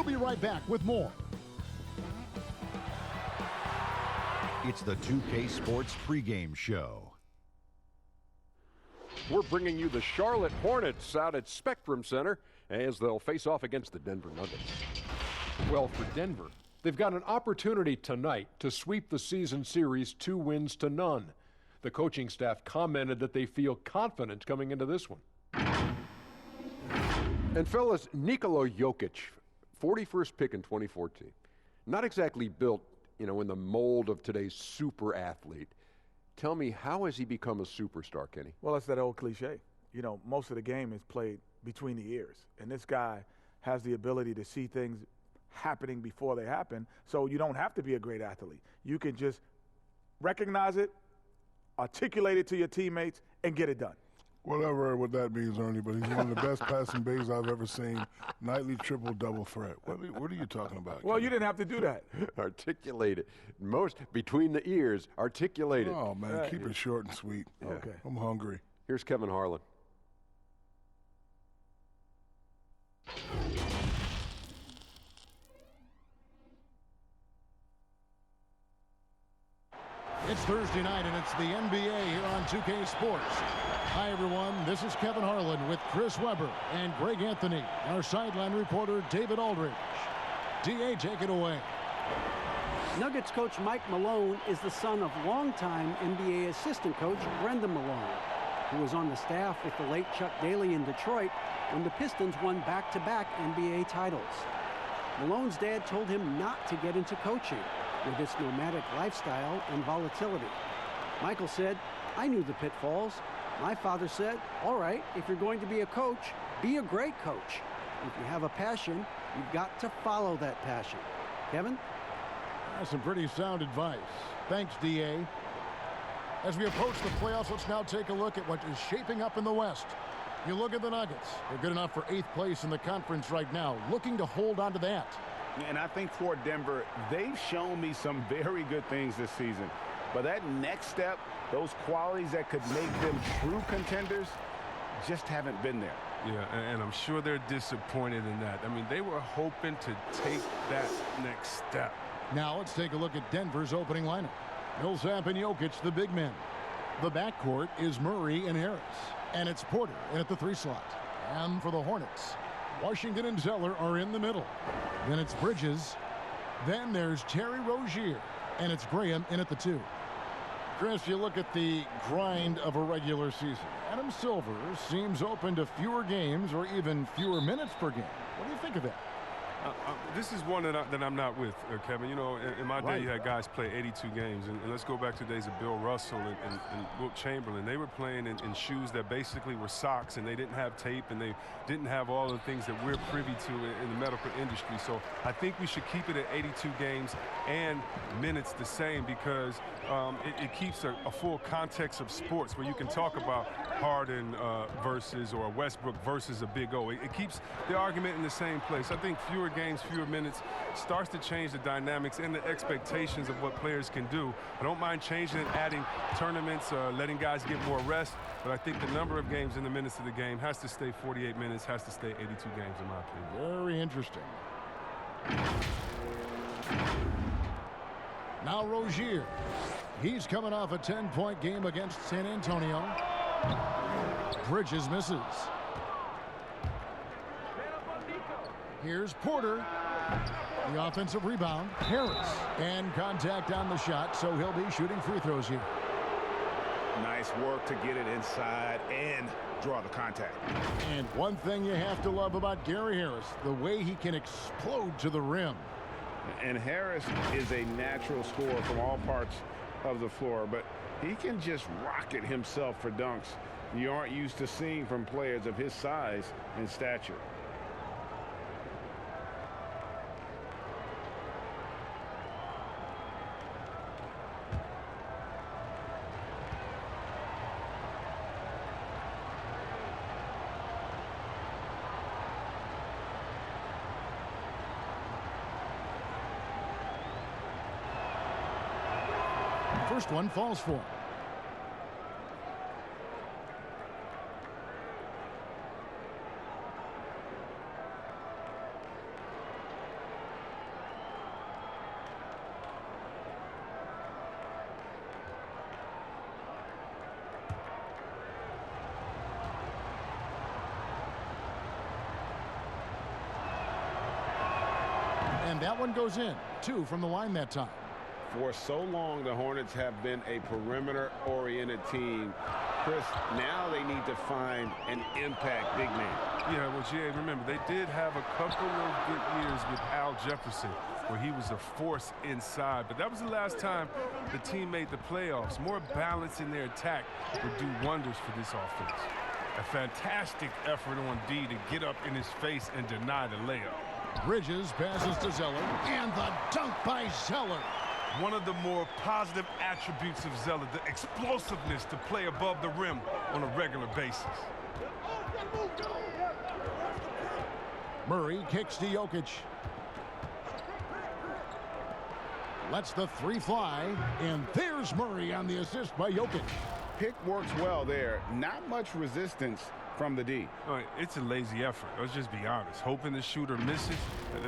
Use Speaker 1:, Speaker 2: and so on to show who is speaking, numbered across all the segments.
Speaker 1: We'll be right back with more.
Speaker 2: It's the 2K Sports pregame show.
Speaker 3: We're bringing you the Charlotte Hornets out at Spectrum Center as they'll face off against the Denver Nuggets. Well, for Denver, they've got an opportunity tonight to sweep the season series 2 wins to none. The coaching staff commented that they feel confident coming into this one. And fellas, Nikola Jokic, 41st pick in 2014. Not exactly built, in the mold of today's super athlete. Tell me, how has he become a superstar, Kenny?
Speaker 4: Well, it's that old cliche. Most of the game is played between the ears. And this guy has the ability to see things happening before they happen. So you don't have to be a great athlete. You can just recognize it, articulate it to your teammates, and get it done.
Speaker 5: Whatever what that means, Ernie, but he's one of the best passing bigs I've ever seen. Nightly triple-double threat. What are you talking about?
Speaker 4: Well, you didn't have to do that.
Speaker 3: Articulate it. Most between the ears, articulate it.
Speaker 5: Oh, man, keep it short and sweet.
Speaker 4: Yeah. Okay.
Speaker 5: I'm hungry.
Speaker 3: Here's Kevin Harlan.
Speaker 1: It's Thursday night, and it's the NBA here on 2K Sports. Hi, everyone. This is Kevin Harlan with Chris Webber and Greg Anthony. Our sideline reporter, David Aldridge. DA, take it away.
Speaker 6: Nuggets coach Mike Malone is the son of longtime NBA assistant coach Brendan Malone, who was on the staff with the late Chuck Daly in Detroit when the Pistons won back-to-back NBA titles. Malone's dad told him not to get into coaching with its nomadic lifestyle and volatility. Michael said, "I knew the pitfalls. My father said, all right, if you're going to be a coach, be a great coach. If you have a passion, you've got to follow that passion." Kevin?
Speaker 1: That's some pretty sound advice. Thanks, DA. As we approach the playoffs, let's now take a look at what is shaping up in the West. You look at the Nuggets. They're good enough for 8th place in the conference right now, looking to hold on to that.
Speaker 7: And I think for Denver, they've shown me some very good things this season. But that next step, those qualities that could make them true contenders, just haven't been there.
Speaker 8: Yeah, and I'm sure they're disappointed in that. I mean, they were hoping to take that next step.
Speaker 1: Now let's take a look at Denver's opening lineup. Millsap and Jokic, the big men. The backcourt is Murray and Harris. And it's Porter in at the 3 slot. And for the Hornets, Washington and Zeller are in the middle. Then it's Bridges. Then there's Terry Rozier. And it's Graham in at the 2. Chris, you look at the grind of a regular season. Adam Silver seems open to fewer games or even fewer minutes per game. What do you think of that?
Speaker 8: This is one that I'm not with, Kevin. In my day, you had guys play 82 games. And let's go back to the days of Bill Russell and Wilt Chamberlain. They were playing in shoes that basically were socks, and they didn't have tape, and they didn't have all the things that we're privy to in the medical industry. So I think we should keep it at 82 games and minutes the same, because it keeps a full context of sports where you can talk about Harden versus or Westbrook versus a Big O. It keeps the argument in the same place. I think fewer games, fewer minutes starts to change the dynamics and the expectations of what players can do. I don't mind changing and adding tournaments, letting guys get more rest, but I think the number of games in the minutes of the game has to stay 48 minutes, has to stay 82 games in my opinion.
Speaker 1: Very interesting. Now Rozier. He's coming off a 10-point game against San Antonio. Bridges misses. Here's Porter. The offensive rebound. Harris. And contact on the shot, so he'll be shooting free throws here.
Speaker 7: Nice work to get it inside and draw the contact.
Speaker 1: And one thing you have to love about Gary Harris, the way he can explode to the rim.
Speaker 7: And Harris is a natural scorer from all parts of the floor, but he can just rocket himself for dunks you aren't used to seeing from players of his size and stature.
Speaker 1: First one falls for him. that one goes in. 2 from the line that time.
Speaker 7: For so long, the Hornets have been a perimeter-oriented team. Chris, now they need to find an impact big man.
Speaker 8: Yeah, well, Jay, remember, they did have a couple of good years with Al Jefferson, where he was a force inside. But that was the last time the team made the playoffs. More balance in their attack would do wonders for this offense. A fantastic effort on D to get up in his face and deny the layup.
Speaker 1: Bridges passes to Zeller, and the dunk by Zeller.
Speaker 8: One of the more positive attributes of Zeller, the explosiveness to play above the rim on a regular basis.
Speaker 1: Murray kicks to Jokic. Lets the 3 fly, and there's Murray on the assist by Jokic.
Speaker 7: Pick works well there. Not much resistance from the D.
Speaker 8: It's a lazy effort. Let's just be honest. Hoping the shooter misses,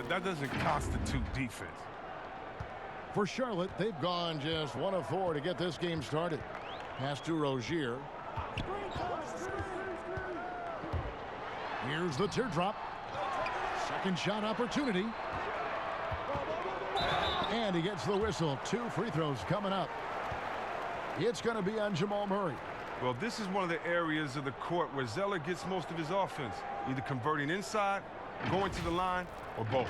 Speaker 8: that doesn't constitute defense.
Speaker 1: For Charlotte, they've gone just 1 of 4 to get this game started. Pass to Rozier. Here's the teardrop. Second shot opportunity. And he gets the whistle. 2 free throws coming up. It's going to be on Jamal Murray.
Speaker 8: Well, this is one of the areas of the court where Zeller gets most of his offense, either converting inside, going to the line, or both.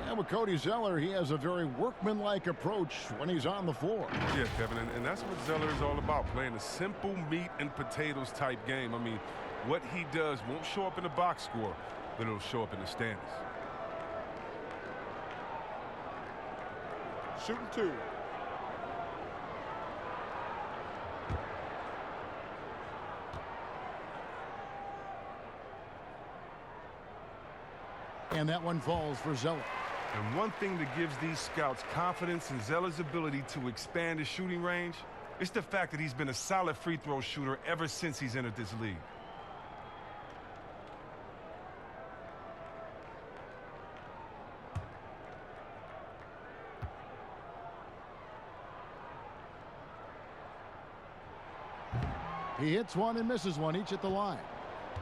Speaker 1: And with Cody Zeller, he has a very workmanlike approach when he's on the floor.
Speaker 8: Yeah, Kevin, and that's what Zeller is all about, playing a simple meat and potatoes type game. I mean, what he does won't show up in the box score, but it'll show up in the standings.
Speaker 4: Shooting 2.
Speaker 1: And that one falls for Zeller.
Speaker 8: And one thing that gives these scouts confidence in Zeller's ability to expand his shooting range is the fact that he's been a solid free throw shooter ever since he's entered this league.
Speaker 1: He hits one and misses one, each at the line.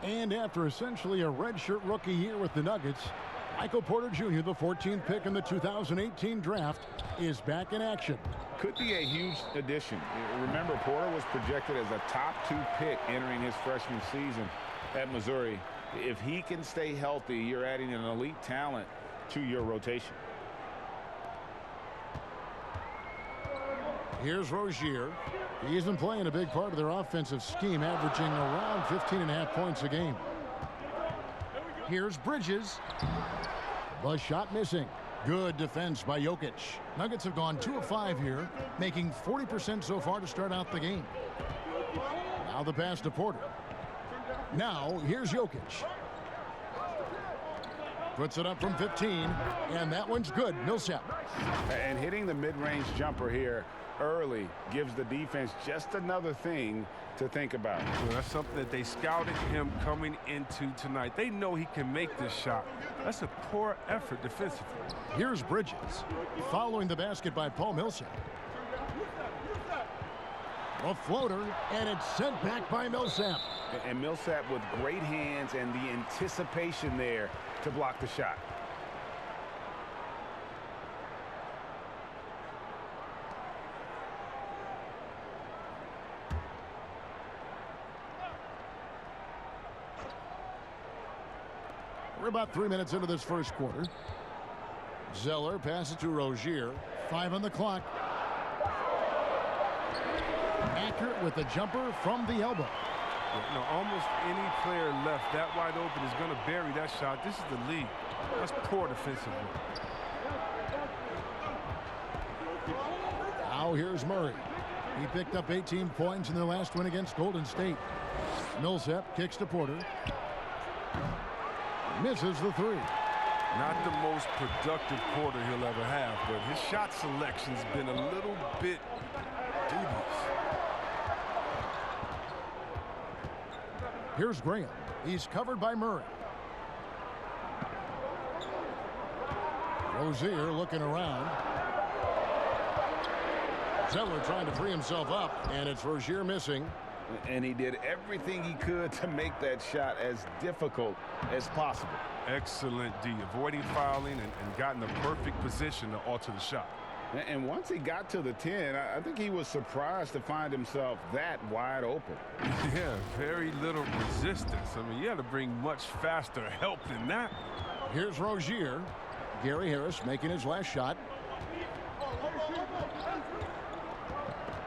Speaker 1: And after essentially a redshirt rookie year with the Nuggets, Michael Porter Jr., the 14th pick in the 2018 draft, is back in action.
Speaker 7: Could be a huge addition. Remember, Porter was projected as a top 2 pick entering his freshman season at Missouri. If he can stay healthy, you're adding an elite talent to your rotation.
Speaker 1: Here's Rozier. He's been playing a big part of their offensive scheme, averaging around 15.5 points a game. Here's Bridges. The shot missing. Good defense by Jokic. Nuggets have gone 2 of 5 here, making 40% so far to start out the game. Now the pass to Porter. Now here's Jokic. Puts it up from 15, and that one's good. Millsap.
Speaker 7: And hitting the mid-range jumper here early gives the defense just another thing to think about.
Speaker 8: Well, that's something that they scouted him coming into tonight. They know he can make this shot. That's a poor effort defensively.
Speaker 1: Here's Bridges, following the basket by Paul Millsap. A floater, and it's sent back by Millsap.
Speaker 7: And Millsap with great hands and the anticipation there to block the shot.
Speaker 1: We're about 3 minutes into this first quarter. Zeller passes to Rozier. 5 on the clock. Accurate with the jumper from the elbow.
Speaker 8: You know, almost any player left that wide open is going to bury that shot. This is the league. That's poor defensive work.
Speaker 1: Now here's Murray. He picked up 18 points in their last win against Golden State. Millsap kicks to Porter. Misses the 3.
Speaker 8: Not the most productive quarter he'll ever have, but his shot selection's been a little bit dubious.
Speaker 1: Here's Graham. He's covered by Murray. Rozier looking around. Zeller trying to free himself up, and it's Rozier missing.
Speaker 7: And he did everything he could to make that shot as difficult as possible.
Speaker 8: Excellent D, avoiding fouling and got in the perfect position to alter the shot.
Speaker 7: And once he got to the 10, I think he was surprised to find himself that wide open.
Speaker 8: Yeah, very little resistance. I mean, you had to bring much faster help than that.
Speaker 1: Here's Rozier. Gary Harris making his last shot.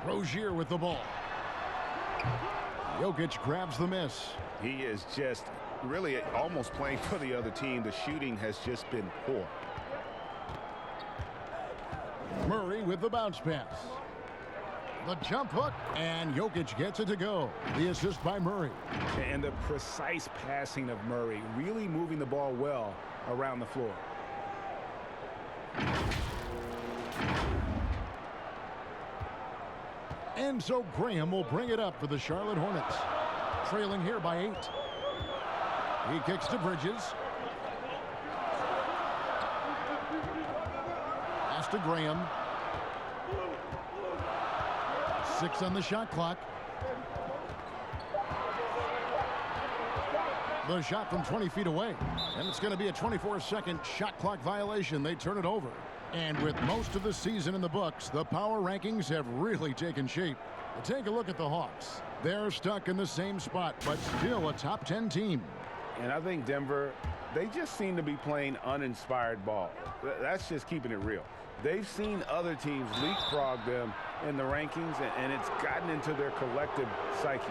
Speaker 1: Rozier with the ball. Jokic grabs the miss.
Speaker 7: He is just really almost playing for the other team. The shooting has just been poor.
Speaker 1: Murray with the bounce pass. The jump hook, and Jokic gets it to go. The assist by Murray.
Speaker 7: And the precise passing of Murray, really moving the ball well around the floor.
Speaker 1: And so Graham will bring it up for the Charlotte Hornets. Trailing here by 8. He kicks to Bridges. Pass to Graham. 6 on the shot clock. The shot from 20 feet away. And it's going to be a 24-second shot clock violation. They turn it over. And with most of the season in the books, the power rankings have really taken shape. Take a look at the Hawks. They're stuck in the same spot, but still a top 10 team.
Speaker 7: And I think Denver, they just seem to be playing uninspired ball. That's just keeping it real. They've seen other teams leapfrog them in the rankings, and it's gotten into their collective psyche.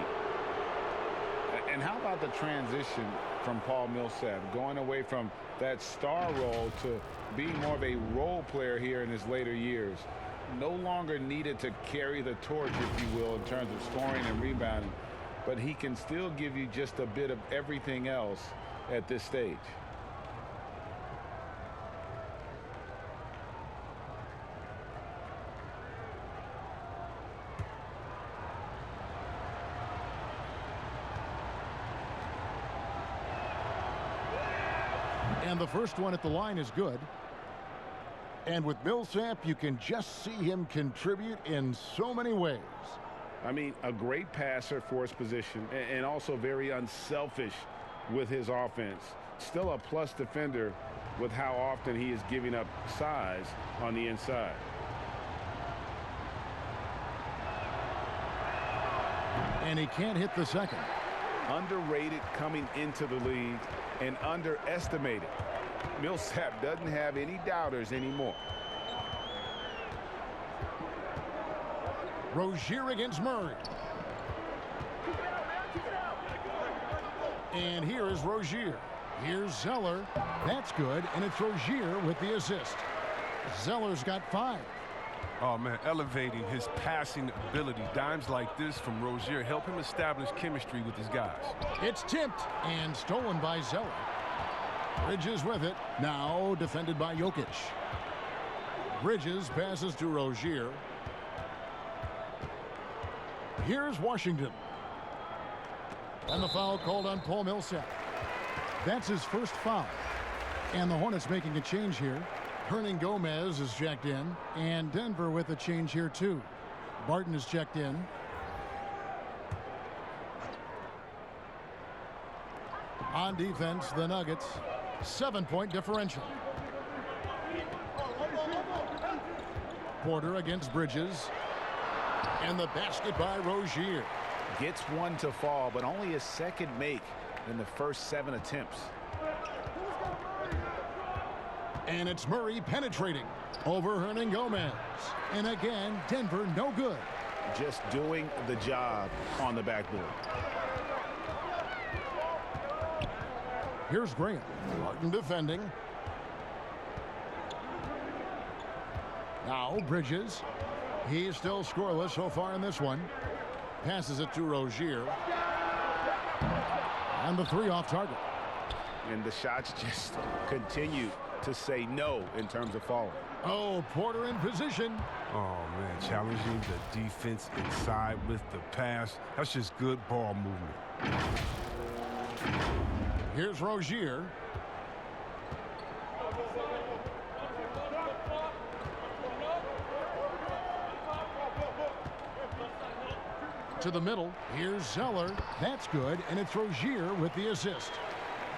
Speaker 7: And how about the transition from Paul Millsap, going away from that star role to being more of a role player here in his later years? No longer needed to carry the torch, if you will, in terms of scoring and rebounding, but he can still give you just a bit of everything else at this stage.
Speaker 1: And the first one at the line is good. And with Millsap, you can just see him contribute in so many ways.
Speaker 7: I mean, a great passer for his position and also very unselfish with his offense. Still a plus defender with how often he is giving up size on the inside.
Speaker 1: And he can't hit the second.
Speaker 7: Underrated coming into the league and underestimated. Millsap doesn't have any doubters anymore.
Speaker 1: Rozier against Murray. And here is Rozier. Here's Zeller. That's good, and it's Rozier with the assist. Zeller's got 5.
Speaker 8: Oh, man, elevating his passing ability. Dimes like this from Rozier help him establish chemistry with his guys.
Speaker 1: It's tipped and stolen by Zeller. Bridges with it. Now defended by Jokic. Bridges passes to Rozier. Here's Washington. And the foul called on Paul Millsap. That's his first foul. And the Hornets making a change here. Hernan Gomez is checked in. And Denver with a change here too. Barton is checked in. On defense, the Nuggets. 7-point differential. Porter against Bridges. And the basket by Rozier.
Speaker 7: Gets one to fall, but only a second make in the first 7 attempts.
Speaker 1: And it's Murray penetrating over Hernan Gomez. And again, Denver no good.
Speaker 7: Just doing the job on the backboard.
Speaker 1: Here's Graham. Martin defending. Now Bridges. He's still scoreless so far in this one. Passes it to Rozier. And the 3 off target.
Speaker 7: And the shots just continue to say no in terms of falling.
Speaker 1: Oh, Porter in position.
Speaker 8: Oh, man, challenging the defense inside with the pass. That's just good ball movement.
Speaker 1: Here's Rozier. To the middle. Here's Zeller. That's good, and it's Rozier with the assist.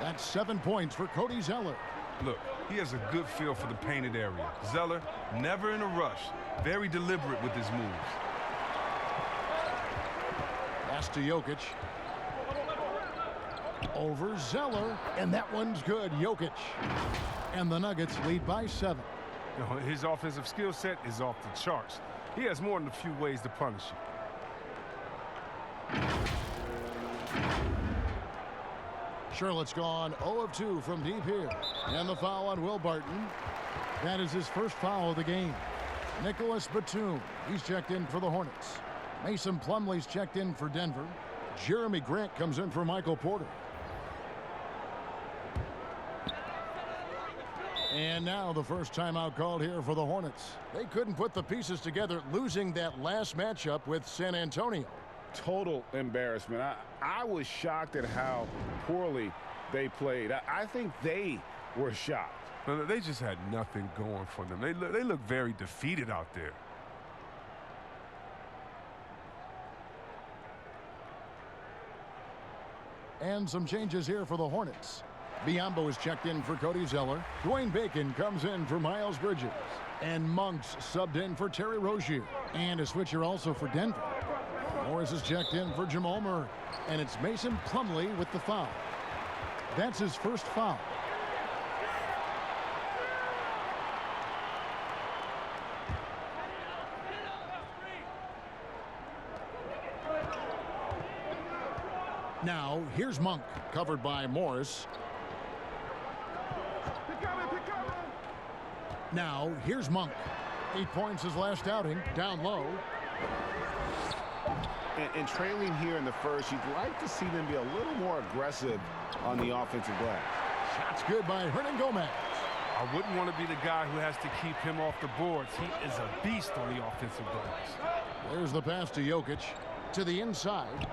Speaker 1: That's 7 points for Cody Zeller.
Speaker 8: Look, he has a good feel for the painted area. Zeller, never in a rush, very deliberate with his moves.
Speaker 1: Pass to Jokic. Over Zeller, and that one's good. Jokic. And the Nuggets lead by 7.
Speaker 8: You know, his offensive skill set is off the charts. He has more than a few ways to punish you.
Speaker 1: Charlotte's gone 0 of 2 from deep here. And the foul on Will Barton. That is his first foul of the game. Nicholas Batum, he's checked in for the Hornets. Mason Plumlee's checked in for Denver. Jeremy Grant comes in for Michael Porter. And now the first timeout called here for the Hornets. They couldn't put the pieces together, losing that last matchup with San Antonio.
Speaker 7: Total embarrassment. I was shocked at how poorly they played. I think they were shocked.
Speaker 8: They just had nothing going for them. They look very defeated out there.
Speaker 1: And some changes here for the Hornets. Biombo is checked in for Cody Zeller. Dwayne Bacon comes in for Miles Bridges. And Monks subbed in for Terry Rozier. And a switcher also for Denver. Morris is checked in for Jamal Murray. And it's Mason Plumlee with the foul. That's his first foul. Now, here's Monk, covered by Morris. Now, here's Monk. 8 points his last outing, down low.
Speaker 7: And trailing here in the first, you'd like to see them be a little more aggressive on the offensive glass.
Speaker 1: Shots good by Hernan Gomez.
Speaker 8: I wouldn't want to be the guy who has to keep him off the boards. He is a beast on the offensive glass.
Speaker 1: There's the pass to Jokic. To the inside.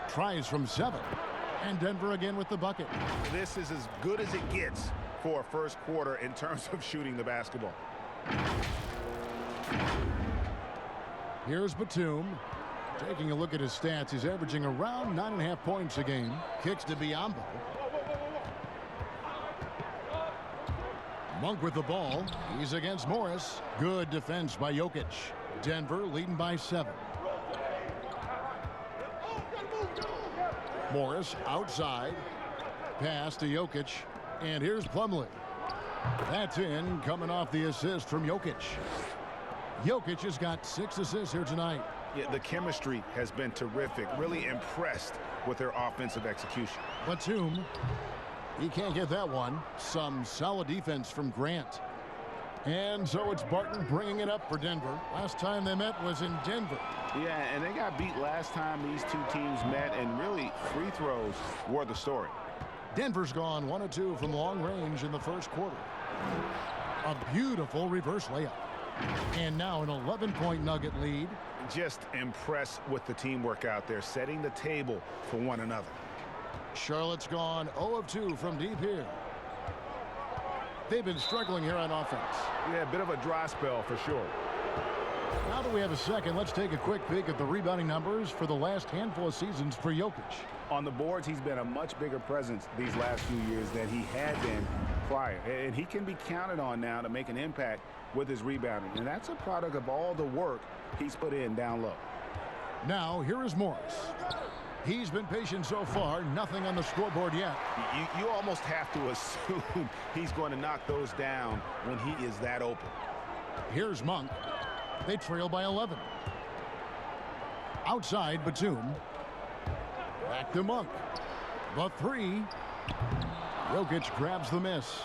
Speaker 1: Tries from 7. And Denver again with the bucket.
Speaker 7: This is as good as it gets for a first quarter in terms of shooting the basketball.
Speaker 1: Here's Batum. Taking a look at his stats, he's averaging around 9.5 points a game. Kicks to Biombo. Monk with the ball. He's against Morris. Good defense by Jokic. Denver leading by 7. Morris outside. Pass to Jokic. And here's Plumlee. That's in, coming off the assist from Jokic. Jokic has got 6 assists here tonight.
Speaker 7: Yeah, the chemistry has been terrific. Really impressed with their offensive execution.
Speaker 1: Batum, he can't get that one. Some solid defense from Grant. And so it's Barton bringing it up for Denver. Last time they met was in Denver.
Speaker 7: Yeah, and they got beat last time these two teams met, and really free throws were the story.
Speaker 1: Denver's gone 1 of 2 from long range in the first quarter. A beautiful reverse layup. And now an 11-point Nugget lead.
Speaker 7: Just impressed with the teamwork out there, setting the table for one another.
Speaker 1: Charlotte's gone 0 of 2 from deep here. They've been struggling here on offense.
Speaker 7: Yeah, a bit of a dry spell for sure.
Speaker 1: Now that we have a second, let's take a quick peek at the rebounding numbers for the last handful of seasons for Jokic.
Speaker 7: On the boards, he's been a much bigger presence these last few years than he had been prior. And he can be counted on now to make an impact with his rebounding. And that's a product of all the work he's put in down low.
Speaker 1: Now, here is Morris. He's been patient so far, nothing on the scoreboard yet.
Speaker 7: You almost have to assume he's going to knock those down when he is that open.
Speaker 1: Here's Monk. They trail by 11. Outside, Batum. Back to Monk. The 3. Jokic grabs the miss.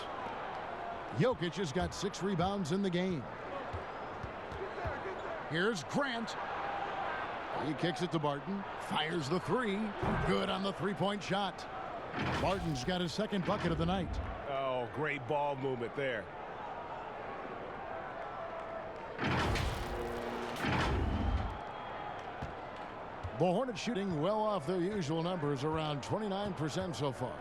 Speaker 1: Jokic has got 6 rebounds in the game. Here's Grant. He kicks it to Barton. Fires the 3. Good on the 3-point shot. Barton's got his second bucket of the night.
Speaker 7: Oh, great ball movement there.
Speaker 1: The Hornets shooting well off their usual numbers, around 29% so far.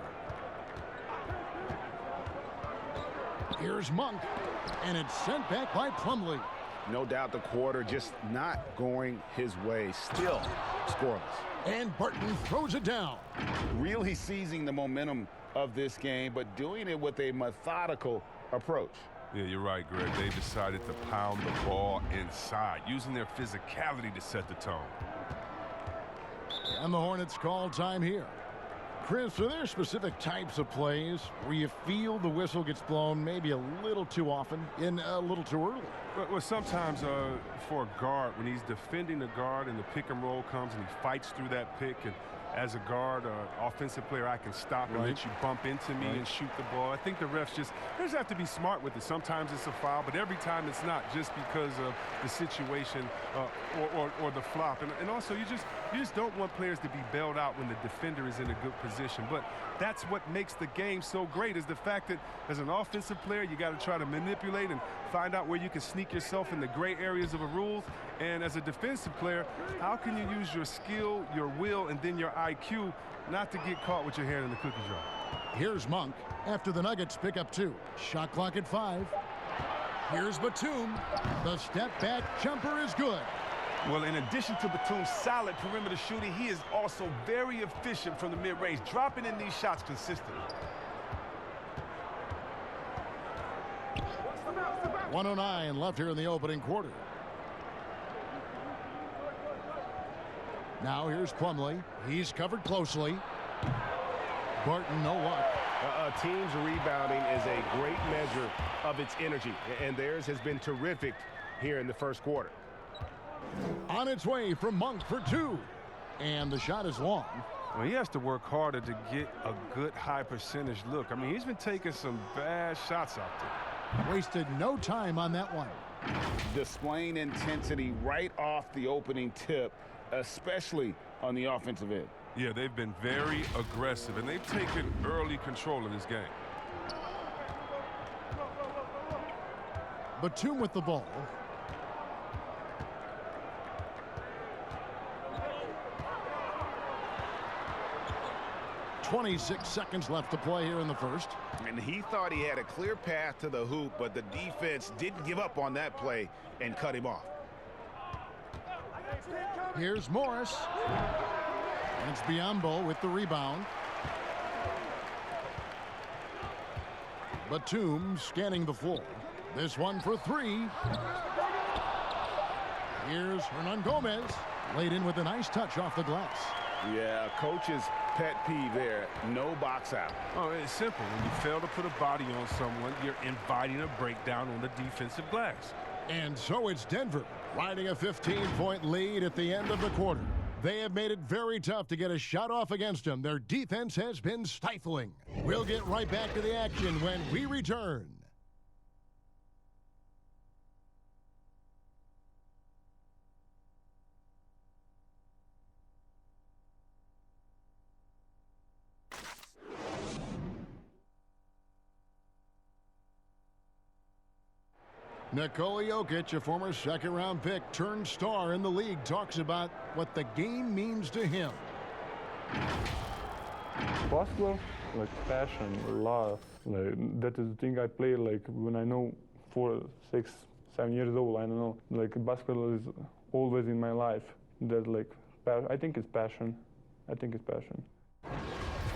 Speaker 1: Here's Monk, and it's sent back by Plumlee.
Speaker 7: No doubt the quarter just not going his way. Still scoreless.
Speaker 1: And Barton throws it down.
Speaker 7: Really seizing the momentum of this game, but doing it with a methodical approach.
Speaker 8: Yeah, you're right, Greg. They decided to pound the ball inside, using their physicality to set the tone.
Speaker 1: And the Hornets call time here. Chris, are there specific types of plays where you feel the whistle gets blown maybe a little too often and a little too early?
Speaker 8: Well, sometimes for a guard, when he's defending the guard and the pick and roll comes and he fights through that pick, and as a guard, offensive player, I can stop and let you bump into me and shoot the ball. I think the refs just have to be smart with it. Sometimes it's a foul, but every time it's not, just because of the situation or the flop. And also, you just don't want players to be bailed out when the defender is in a good position. But that's what makes the game so great, is the fact that as an offensive player, you got to try to manipulate and find out where you can sneak yourself in the gray areas of a rule. And as a defensive player, how can you use your skill, your will, and then your IQ not to get caught with your hand in the cookie jar?
Speaker 1: Here's Monk after the Nuggets pick up 2. Shot clock at 5. Here's Batum. The step back jumper is good.
Speaker 9: Well, in addition to Batum's solid perimeter shooting, he is also very efficient from the mid-range, dropping in these shots consistently.
Speaker 1: 1:09 left here in the opening quarter. Now here's Plumlee. He's covered closely. Barton, no luck.
Speaker 9: A team's rebounding is a great measure of its energy, and theirs has been terrific here in the first quarter.
Speaker 1: On its way from Monk for 2. And the shot is long.
Speaker 8: Well, he has to work harder to get a good high percentage look. I mean, he's been taking some bad shots out there.
Speaker 1: Wasted no time on that one.
Speaker 7: Displaying intensity right off the opening tip, especially on the offensive end.
Speaker 8: Yeah, they've been very aggressive, and they've taken early control of this game.
Speaker 1: Batum with the ball. .26 seconds left to play here in the first.
Speaker 7: And he thought he had a clear path to the hoop, but the defense didn't give up on that play and cut him off.
Speaker 1: Here's Morris. And it's Biyombo with the rebound. Batum scanning the floor. This one for 3. Here's Hernangomez. Laid in with a nice touch off the glass.
Speaker 7: Yeah, coach's pet peeve there. No box out.
Speaker 8: Oh, it's simple. When you fail to put a body on someone, you're inviting a breakdown on the defensive glass.
Speaker 1: And so it's Denver riding a 15-point lead at the end of the quarter. They have made it very tough to get a shot off against them. Their defense has been stifling. We'll get right back to the action when we return. Nikola Jokic, a former second-round pick turned star in the league, talks about what the game means to him.
Speaker 10: Basketball, like passion, love. Like that is the thing I play like when I know 4, 6, 7 years old. I don't know. Like basketball is always in my life. That like I think it's passion. I think it's passion.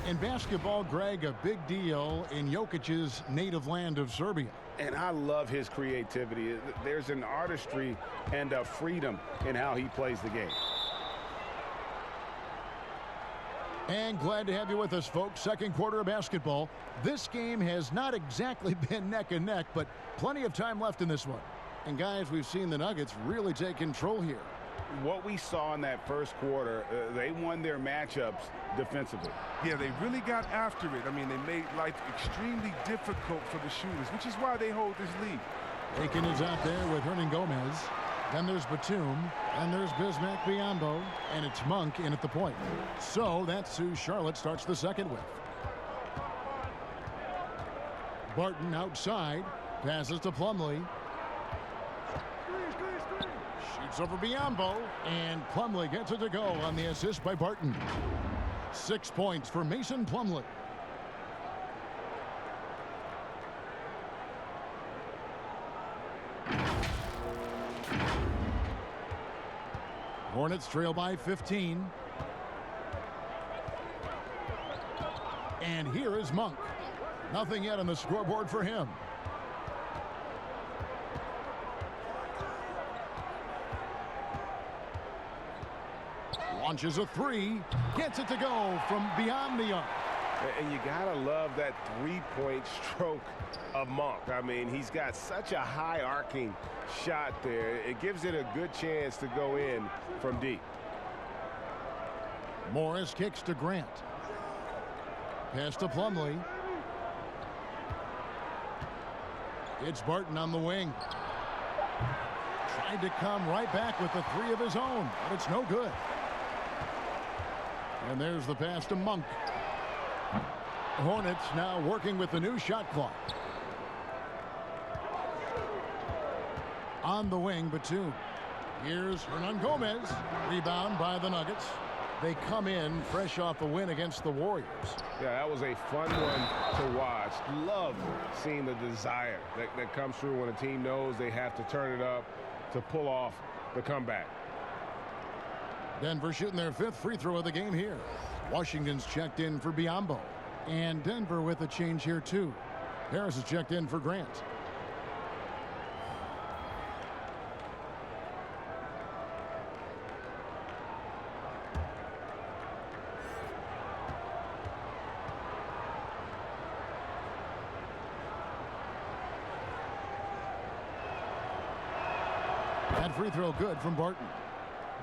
Speaker 1: In basketball, Greg, a big deal in Jokic's native land of Serbia.
Speaker 7: And I love his creativity. There's an artistry and a freedom in how he plays the game.
Speaker 1: And glad to have you with us, folks. Second quarter of basketball. This game has not exactly been neck and neck, but plenty of time left in this one. And guys, we've seen the Nuggets really take control here.
Speaker 7: What we saw in that first quarter, they won their matchups defensively.
Speaker 8: Yeah, they really got after it. I mean, they made life extremely difficult for the shooters, which is why they hold this lead.
Speaker 1: Aiken is out there with Hernangomez. Then there's Batum. And there's Bismack Biyombo. And it's Monk in at the point. So that's who Charlotte starts the second with. Barton outside. Passes to Plumlee. Shoots over Biyombo. And Plumlee gets it to go on the assist by Barton. 6 points for Mason Plumlee. Hornets trail by 15. And here is Monk. Nothing yet on the scoreboard for him. Launches a three. Gets it to go from beyond the arc.
Speaker 7: And you got to love that three-point stroke of Monk. I mean, he's got such a high arcing shot there. It gives it a good chance to go in from deep.
Speaker 1: Morris kicks to Grant. Pass to Plumlee. It's Barton on the wing. Tried to come right back with the three of his own, but it's no good. And there's the pass to Monk. Hornets now working with the new shot clock. On the wing, Batum. Here's Hernangomez. Rebound by the Nuggets. They come in fresh off a win against the Warriors.
Speaker 7: Yeah, that was a fun one to watch. Love seeing the desire that comes through when a team knows they have to turn it up to pull off the comeback.
Speaker 1: Denver shooting their 5th free throw of the game here. Washington's checked in for Biyombo. And Denver with a change here, too. Harris is checked in for Grant. That free throw good from Barton.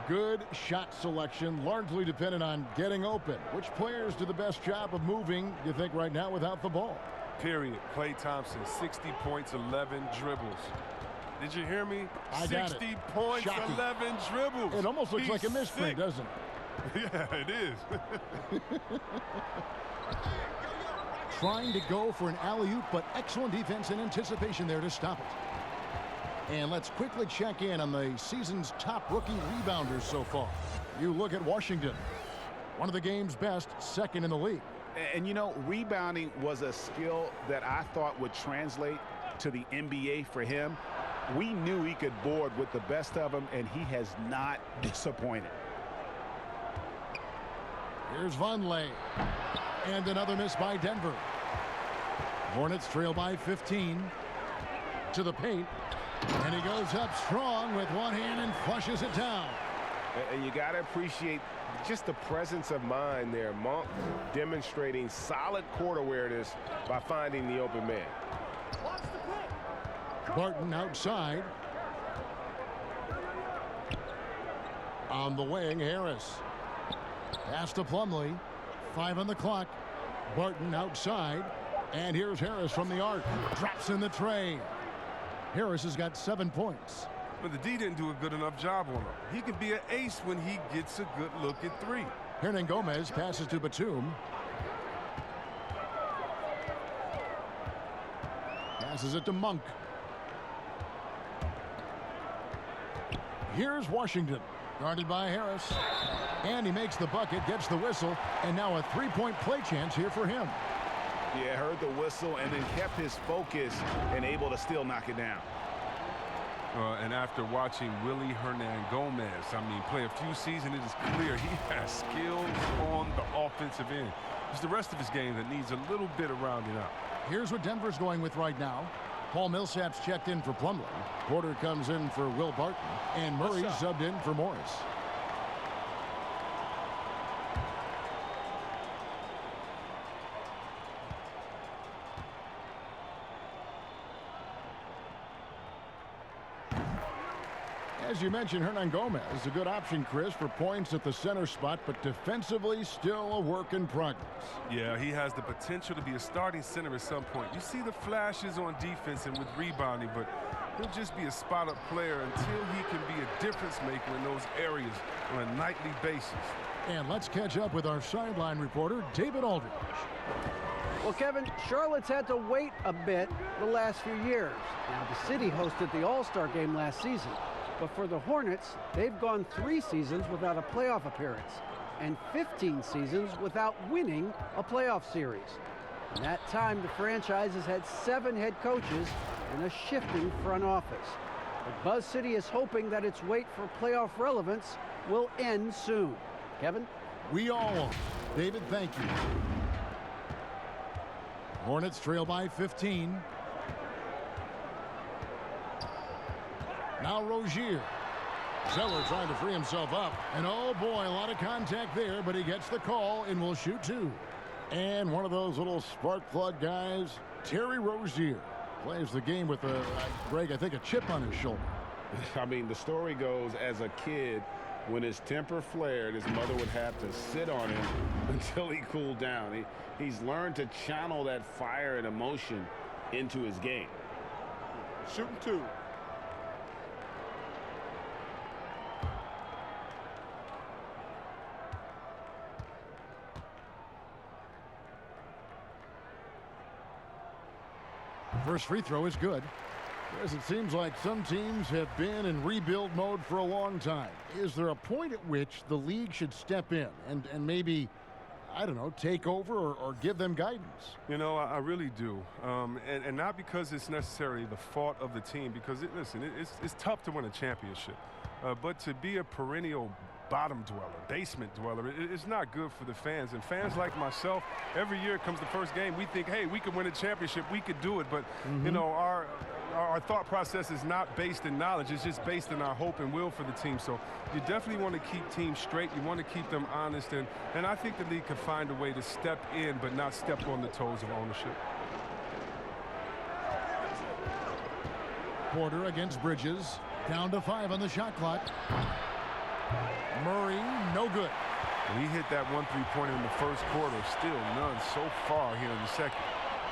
Speaker 1: Good shot selection, largely dependent on getting open. Which players do the best job of moving, you think, right now without the ball?
Speaker 8: Period. Klay Thompson, 60 points, 11 dribbles. Did you hear me?
Speaker 1: I got it.
Speaker 8: 60 points,
Speaker 1: Shocking.
Speaker 8: 11 dribbles.
Speaker 1: It almost looks like a misprint, doesn't it?
Speaker 8: Yeah, it is.
Speaker 1: Trying to go for an alley-oop, but excellent defense and anticipation there to stop it. And let's quickly check in on the season's top rookie rebounders so far. You look at Washington, one of the game's best, 2nd in the league.
Speaker 11: And you know, rebounding was a skill that I thought would translate to the NBA for him. We knew he could board with the best of them, and he has not disappointed.
Speaker 1: Here's Vonleh. And another miss by Denver. Hornets trail by 15. To the paint. And he goes up strong with one hand and flushes it down.
Speaker 7: And you got to appreciate just the presence of mind there. Monk demonstrating solid court awareness by finding the open man.
Speaker 1: Barton outside. On the wing, Harris. Pass to Plumlee. 5 on the clock. Barton outside. And here's Harris from the arc. Drops in the tray. Harris has got 7 points.
Speaker 8: But the D didn't do a good enough job on him. He can be an ace when he gets a good look at 3.
Speaker 1: Hernangomez passes to Batum. Passes it to Monk. Here's Washington, guarded by Harris. And he makes the bucket, gets the whistle, and now a 3-point play chance here for him.
Speaker 11: Yeah, heard the whistle and then kept his focus and able to still knock it down.
Speaker 8: And after watching Willie Hernangomez, play a few seasons, it is clear he has skills on the offensive end. It's the rest of his game that needs a little bit of rounding out.
Speaker 1: Here's what Denver's going with right now. Paul Millsap's checked in for Plumlee. Porter comes in for Will Barton. And Murray subbed in for Morris. As you mentioned, Hernangomez is a good option, Chris, for points at the center spot, but defensively still a work in progress.
Speaker 8: Yeah, he has the potential to be a starting center at some point. You see the flashes on defense and with rebounding, but he'll just be a spot-up player until he can be a difference maker in those areas on a nightly basis.
Speaker 1: And let's catch up with our sideline reporter, David Aldridge.
Speaker 6: Well, Kevin, Charlotte's had to wait a bit the last few years. Now, the city hosted the All-Star game last season. But for the Hornets, they've gone 3 seasons without a playoff appearance and 15 seasons without winning a playoff series. In that time, the franchise has had 7 head coaches and a shifting front office. But Buzz City is hoping that its wait for playoff relevance will end soon. Kevin?
Speaker 1: We all are. David, thank you. Hornets trail by 15. Now Rozier. Zeller trying to free himself up. And oh boy, a lot of contact there, but he gets the call and will shoot two. And one of those little spark plug guys, Terry Rozier, plays the game with Greg, I think a chip on his shoulder.
Speaker 7: I mean, the story goes, as a kid, when his temper flared, his mother would have to sit on him until he cooled down. He's learned to channel that fire and emotion into his game.
Speaker 4: Shooting two.
Speaker 1: First free throw is good. As it seems like some teams have been in rebuild mode for a long time. Is there a point at which the league should step in and maybe, I don't know, take over or give them guidance?
Speaker 8: You know, I really do. And not because it's necessarily the fault of the team, because, it's tough to win a championship. But to be a perennial bottom dweller, basement dweller, it's not good for the fans. And fans like myself, every year comes the first game, we think, hey, we could win a championship, we could do it. But, you know, our thought process is not based in knowledge. It's just based in our hope and will for the team. So you definitely want to keep teams straight. You want to keep them honest. And I think the league could find a way to step in but not step on the toes of ownership.
Speaker 1: Porter against Bridges. Down to 5 on the shot clock. Murray, no good.
Speaker 8: He hit that 1 3-pointer in the first quarter. Still none so far here in the second.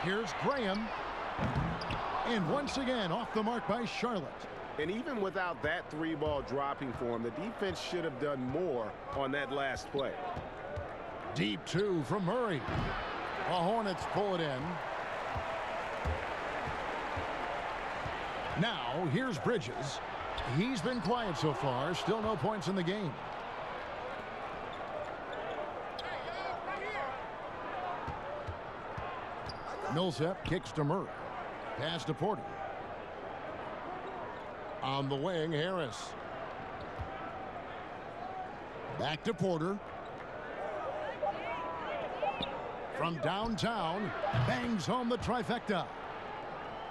Speaker 1: Here's Graham. And once again, off the mark by Charlotte.
Speaker 11: And even without that three ball dropping for him, the defense should have done more on that last play.
Speaker 1: Deep two from Murray. The Hornets pull it in. Now, here's Bridges. He's been quiet so far. Still no points in the game. Millsap kicks to Murray. Pass to Porter. On the wing, Harris. Back to Porter. From downtown, bangs home the trifecta.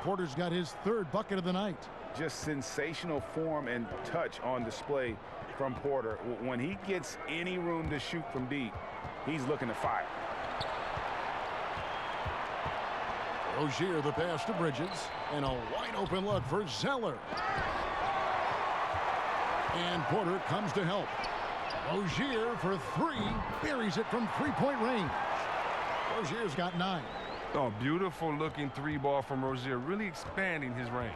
Speaker 1: Porter's got his 3rd bucket of the night.
Speaker 7: Just sensational form and touch on display from Porter. When he gets any room to shoot from deep, he's looking to fire.
Speaker 1: Rozier the pass to Bridges, and a wide open look for Zeller. And Porter comes to help. Rozier for 3, buries it from 3-point range. Rozier's got 9.
Speaker 8: Oh, beautiful looking 3-ball from Rozier, really expanding his range.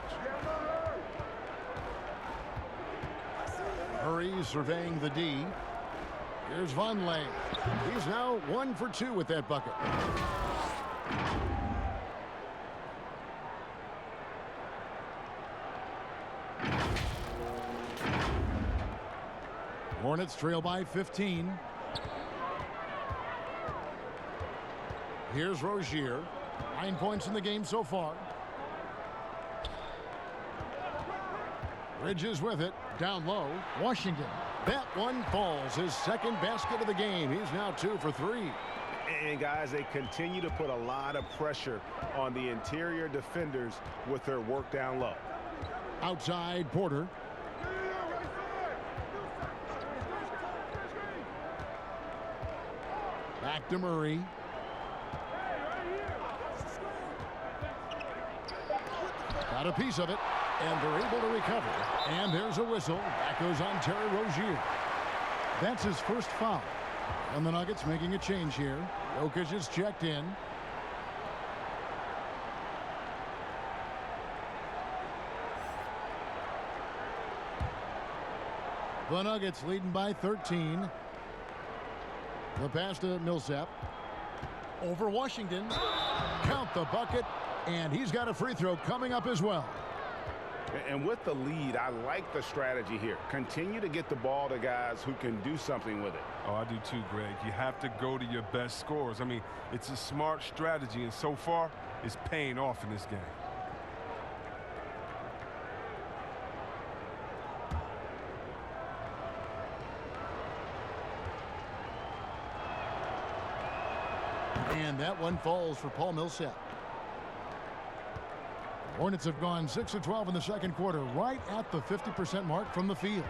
Speaker 1: Murray surveying the D. Here's Vonleh. He's now 1 for 2 with that bucket. Hornets trail by 15. Here's Rozier. 9 points in the game so far. Bridges with it. Down low. Washington. That one falls. His 2nd basket of the game. He's now 2 for 3.
Speaker 11: And guys, they continue to put a lot of pressure on the interior defenders with their work down low.
Speaker 1: Outside, Porter. Back to Murray. Got a piece of it, and they're able to recover. And there's a whistle. That goes on Terry Rozier. That's his first foul. And the Nuggets making a change here. Jokic is checked in. The Nuggets leading by 13. The pass to Millsap. Over Washington. Count the bucket. And he's got a free throw coming up as well.
Speaker 7: And with the lead, I like the strategy here. Continue to get the ball to guys who can do something with it.
Speaker 8: Oh, I do too, Greg. You have to go to your best scorers. I mean, it's a smart strategy, and so far, it's paying off in this game.
Speaker 1: And that one falls for Paul Millsap. Hornets have gone 6 of 12 in the second quarter, right at the 50% mark from the field.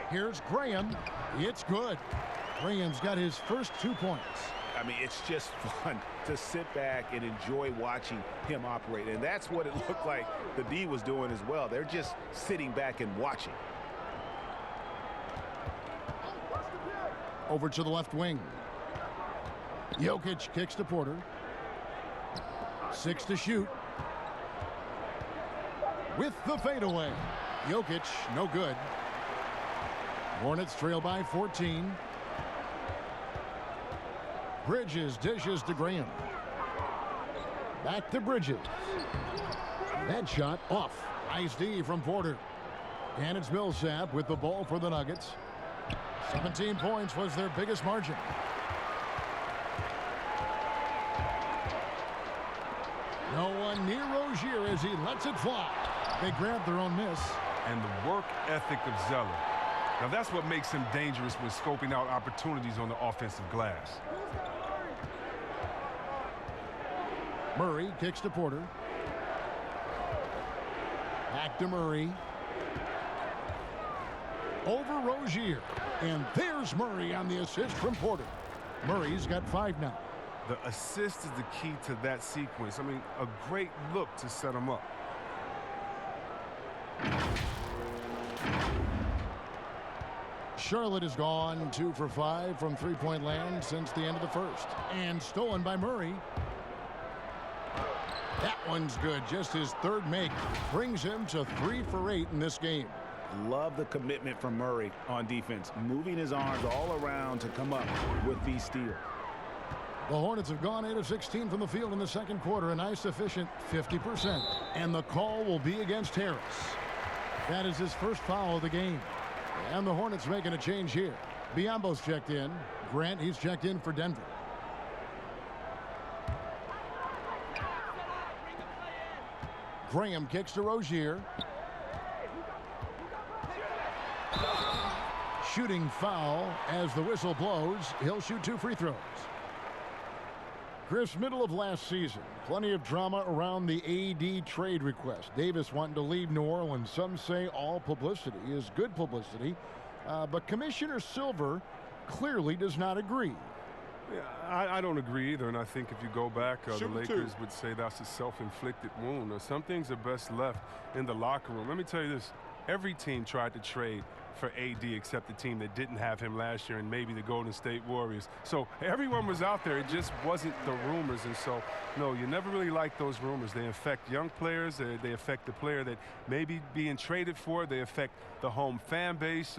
Speaker 1: Here's Graham. It's good. Graham's got his first 2 points.
Speaker 11: I mean, it's just fun to sit back and enjoy watching him operate. And that's what it looked like the D was doing as well. They're just sitting back and watching.
Speaker 1: Over to the left wing. Jokic kicks to Porter. 6 to shoot. With the fadeaway. Jokic, no good. Hornets trail by 14. Bridges dishes to Graham. Back to Bridges. That shot off. Nice D from Porter. And it's Millsap with the ball for the Nuggets. 17 points was their biggest margin. No one near Rozier as he lets it fly. They grab their own miss.
Speaker 8: And the work ethic of Zeller. Now that's what makes him dangerous when scoping out opportunities on the offensive glass.
Speaker 1: Murray kicks to Porter. Back to Murray. Over Rozier. And there's Murray on the assist from Porter. Murray's got 5 now.
Speaker 8: The assist is the key to that sequence. I mean, a great look to set him up.
Speaker 1: Charlotte has gone 2 for 5 from three-point land since the end of the first. And stolen by Murray. That one's good. Just his third make brings him to 3 for 8 in this game.
Speaker 11: Love the commitment from Murray on defense, moving his arms all around to come up with these steals.
Speaker 1: The Hornets have gone 8 of 16 from the field in the second quarter, a nice efficient 50%. And the call will be against Harris. That is his first foul of the game. And the Hornets making a change here. Biombo's checked in. Grant, he's checked in for Denver. Graham kicks to Rozier. Shooting foul as the whistle blows. He'll shoot 2 free throws. Chris, middle of last season, plenty of drama around the AD trade request. Davis wanting to leave New Orleans. Some say all publicity is good publicity, but Commissioner Silver clearly does not agree.
Speaker 8: Yeah, I don't agree either, and I think if you go back, the Lakers would say that's a self-inflicted wound. Some things are best left in the locker room. Let me tell you this. Every team tried to trade for AD except the team that didn't have him last year and maybe the Golden State Warriors. So everyone was out there. It just wasn't the rumors. And so, no, you never really like those rumors. They affect young players. They affect the player that may be being traded for. They affect the home fan base.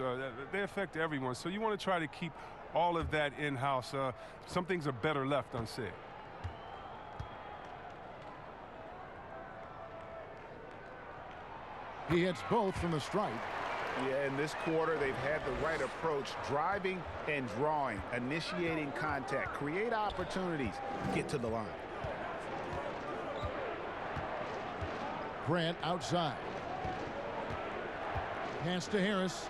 Speaker 8: They affect everyone. So you want to try to keep all of that in-house. Some things are better left unsaid.
Speaker 1: He hits both from the stripe.
Speaker 11: Yeah, in this quarter, they've had the right approach, driving and drawing, initiating contact, create opportunities, get to the line.
Speaker 1: Grant outside. Pass to Harris.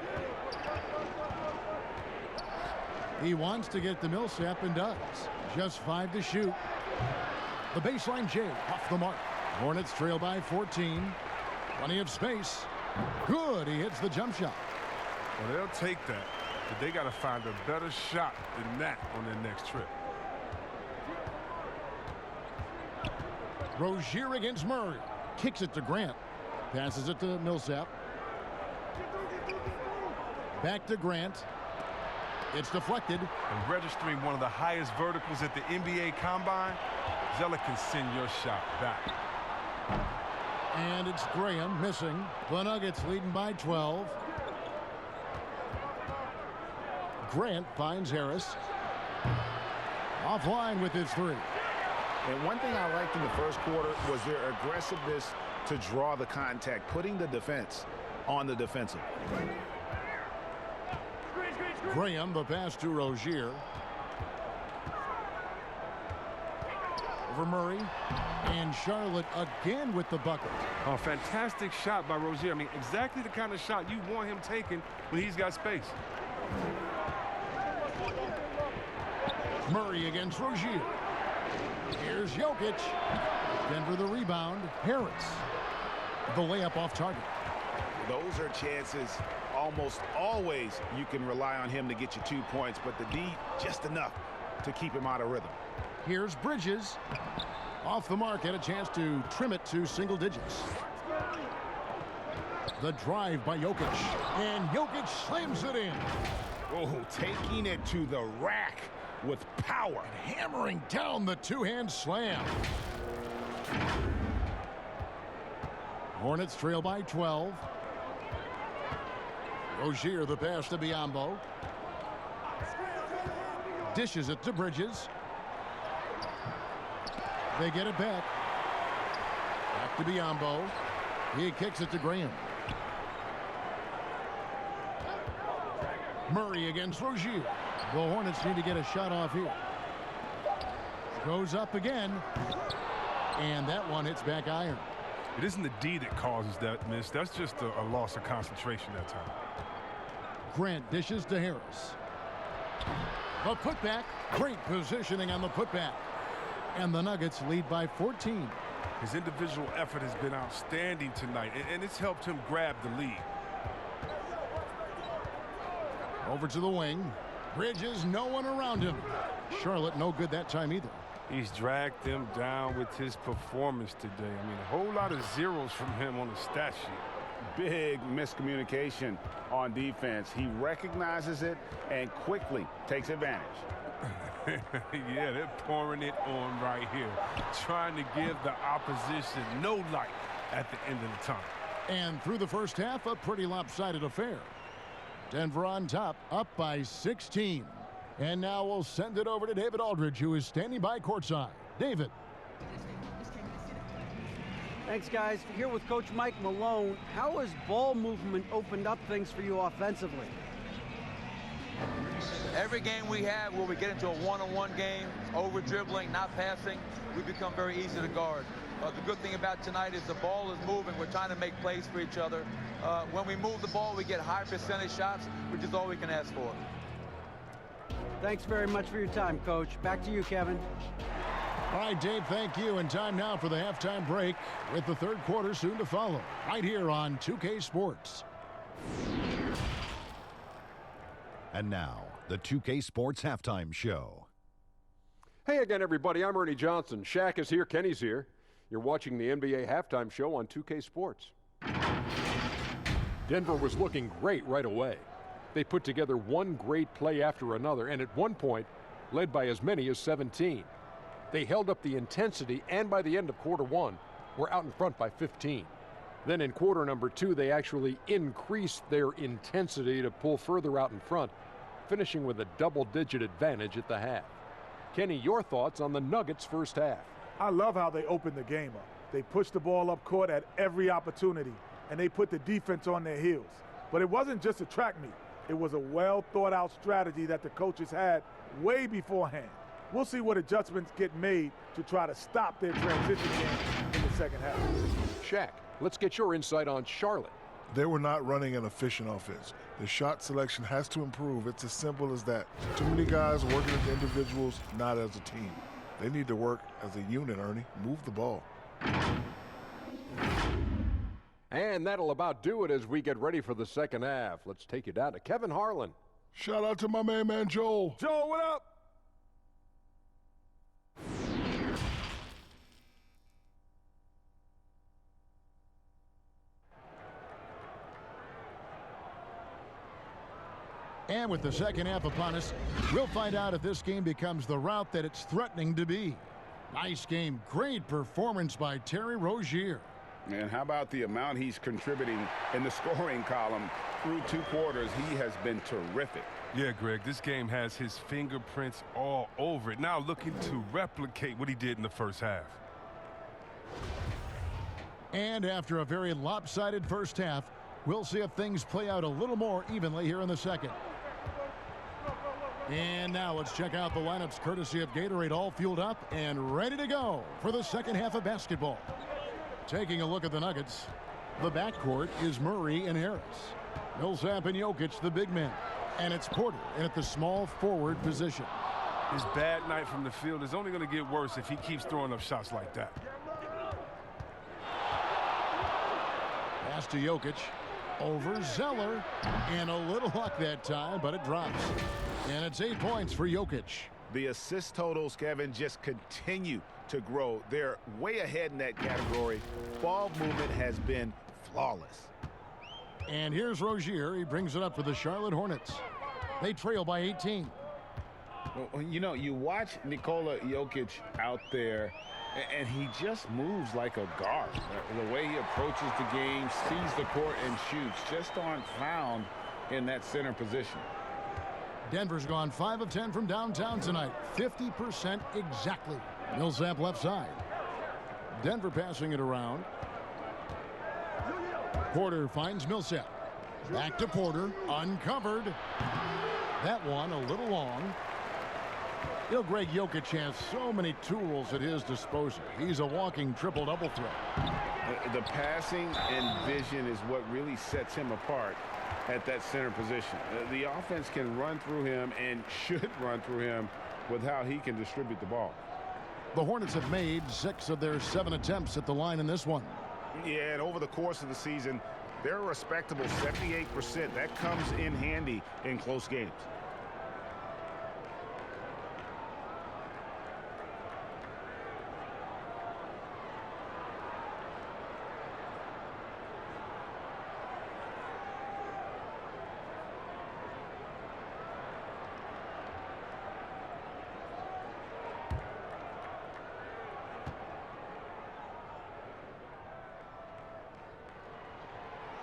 Speaker 1: He wants to get to Millsap and does. Just 5 to shoot. The baseline J off the mark. Hornets trail by 14. Plenty of space. Good. He hits the jump shot.
Speaker 8: Well, they'll take that, but they got to find a better shot than that on their next trip.
Speaker 1: Rozier against Murray. Kicks it to Grant. Passes it to Millsap. Back to Grant. It's deflected.
Speaker 8: And registering one of the highest verticals at the NBA Combine, Zeller can send your shot back.
Speaker 1: And it's Graham missing. The Nuggets leading by 12. Grant finds Harris. Offline with his 3.
Speaker 11: And one thing I liked in the first quarter was their aggressiveness to draw the contact, putting the defense on the defensive.
Speaker 1: Graham, the pass to Rozier. Over Murray. And Charlotte again with the bucket.
Speaker 8: Oh, fantastic shot by Rozier. I mean, exactly the kind of shot you want him taking when he's got space.
Speaker 1: Murray against Rozier. Here's Jokic. Denver the rebound. Harris. The layup off target.
Speaker 11: Those are chances almost always you can rely on him to get you 2 points, but the D just enough to keep him out of rhythm.
Speaker 1: Here's Bridges. Off the mark, and a chance to trim it to single digits. The drive by Jokic, and Jokic slams it in.
Speaker 11: Oh, taking it to the rack with power.
Speaker 1: And hammering down the two-hand slam. Hornets trail by 12. Rozier, the pass to Biyombo. Dishes it to Bridges. They get it back. Back to Biyombo. He kicks it to Graham. Murray against Rozier. The Hornets need to get a shot off here. Goes up again. And that one hits back iron.
Speaker 8: It isn't the D that causes that miss. That's just a loss of concentration that time.
Speaker 1: Grant dishes to Harris. The putback. Great positioning on the putback. And the Nuggets lead by 14.
Speaker 8: His individual effort has been outstanding tonight, and it's helped him grab the lead.
Speaker 1: Over to the wing. Bridges, no one around him. Charlotte, no good that time either.
Speaker 8: He's dragged them down with his performance today. I mean, a whole lot of zeros from him on the stat sheet.
Speaker 11: Big miscommunication on defense. He recognizes it and quickly takes advantage.
Speaker 8: Yeah, they're pouring it on right here, trying to give the opposition no light at the end of the tunnel.
Speaker 1: And through the first half, a pretty lopsided affair. Denver on top, up by 16. And now we'll send it over to David Aldridge, who is standing by courtside. David.
Speaker 6: Thanks, guys. Here with Coach Mike Malone, how has ball movement opened up things for you offensively?
Speaker 12: Every game we have where we get into a one-on-one game, over dribbling, not passing, we become very easy to guard. The good thing about tonight is the ball is moving. We're trying to make plays for each other. When we move the ball, we get high percentage shots, which is all we can ask for.
Speaker 6: Thanks very much for your time, Coach. Back to you, Kevin.
Speaker 1: All right, Dave, thank you. And time now for the halftime break with the third quarter soon to follow right here on 2K Sports.
Speaker 2: And now, the 2K Sports Halftime Show.
Speaker 3: Hey again, everybody. I'm Ernie Johnson. Shaq is here. Kenny's here. You're watching the NBA Halftime Show on 2K Sports. Denver was looking great right away. They put together one great play after another, and at one point, led by as many as 17. They held up the intensity, and by the end of quarter one, were out in front by 15. Then in quarter number two, they actually increased their intensity to pull further out in front, finishing with a double-digit advantage at the half. Kenny, your thoughts on the Nuggets' first half?
Speaker 4: I love how they opened the game up. They pushed the ball up court at every opportunity, and they put the defense on their heels. But it wasn't just a track meet. It was a well-thought-out strategy that the coaches had way beforehand. We'll see what adjustments get made to try to stop their transition game in the second half.
Speaker 3: Shaq, let's get your insight on Charlotte.
Speaker 5: They were not running an efficient offense. The shot selection has to improve. It's as simple as that. Too many guys working as individuals, not as a team. They need to work as a unit, Ernie. Move the ball.
Speaker 3: And that'll about do it as we get ready for the second half. Let's take you down to Kevin Harlan.
Speaker 5: Shout out to my main man, Joel.
Speaker 4: Joel, what up?
Speaker 1: And with the second half upon us, we'll find out if this game becomes the route that it's threatening to be. Nice game. Great performance by Terry Rozier.
Speaker 11: And how about the amount he's contributing in the scoring column through two quarters? He has been terrific.
Speaker 8: Yeah, Greg, this game has his fingerprints all over it. Now looking to replicate what he did in the first half.
Speaker 1: And after a very lopsided first half, we'll see if things play out a little more evenly here in the second. And now let's check out the lineups courtesy of Gatorade, all fueled up and ready to go for the second half of basketball. Taking a look at the Nuggets, the backcourt is Murray and Harris. Millsap and Jokic, the big men. And it's Porter in at the small forward position.
Speaker 8: His bad night from the field is only going to get worse if he keeps throwing up shots like that.
Speaker 1: Pass to Jokic. Over Zeller. And a little luck that time, but it drops. And it's 8 points for Jokic.
Speaker 11: The assist totals, Kevin, just continue to grow. They're way ahead in that category. Ball movement has been flawless.
Speaker 1: And here's Rozier. He brings it up for the Charlotte Hornets. They trail by 18.
Speaker 11: Well, you know, you watch Nikola Jokic out there, and he just moves like a guard. The way he approaches the game, sees the court, and shoots just aren't found in that center position.
Speaker 1: Denver's gone 5 of 10 from downtown tonight. 50% exactly. Millsap left side. Denver passing it around. Porter finds Millsap. Back to Porter. Uncovered. That one a little long. You know, Greg Jokic has so many tools at his disposal. He's a walking triple-double threat.
Speaker 7: The passing and vision is what really sets him apart at that center position. The offense can run through him and should run through him with how he can distribute the ball.
Speaker 1: The Hornets have made 6 of their 7 attempts at the line in this one.
Speaker 11: Yeah, and over the course of the season, they're a respectable 78%. That comes in handy in close games.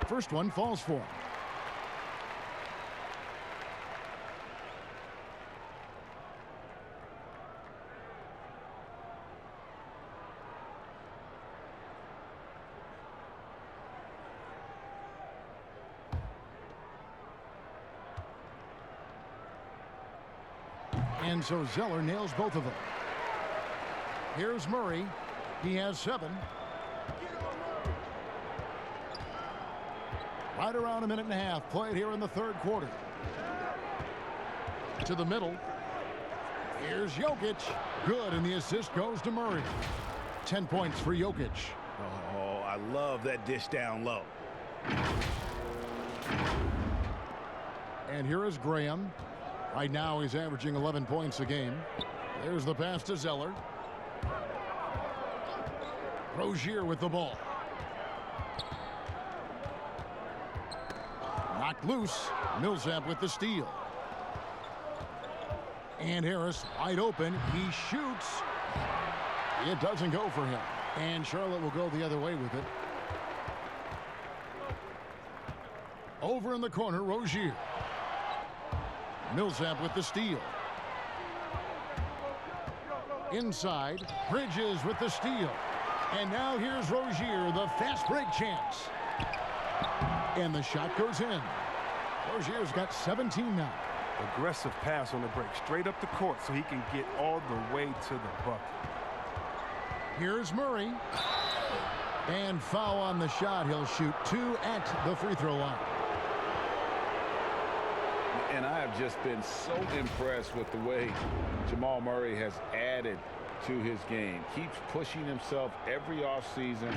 Speaker 1: First one falls for him. And so Zeller nails both of them. Here's Murray. He has 7. Right around a minute and a half played here in the third quarter. To the middle. Here's Jokic. Good, and the assist goes to Murray. 10 points for Jokic.
Speaker 11: Oh, I love that dish down low.
Speaker 1: And here is Graham. Right now he's averaging 11 points a game. There's the pass to Zeller. Rozier with the ball. Knocked loose. Millsap with the steal. And Harris wide open. He shoots. It doesn't go for him. And Charlotte will go the other way with it. Over in the corner, Rozier. Millsap with the steal. Inside, Bridges with the steal. And now here's Rozier, the fast break chance. And the shot goes in. Rozier's got 17 now.
Speaker 8: Aggressive pass on the break, straight up the court so he can get all the way to the bucket.
Speaker 1: Here's Murray. And foul on the shot. He'll shoot 2 at the free throw line.
Speaker 7: And I have just been so impressed with the way Jamal Murray has added to his game. Keeps pushing himself every offseason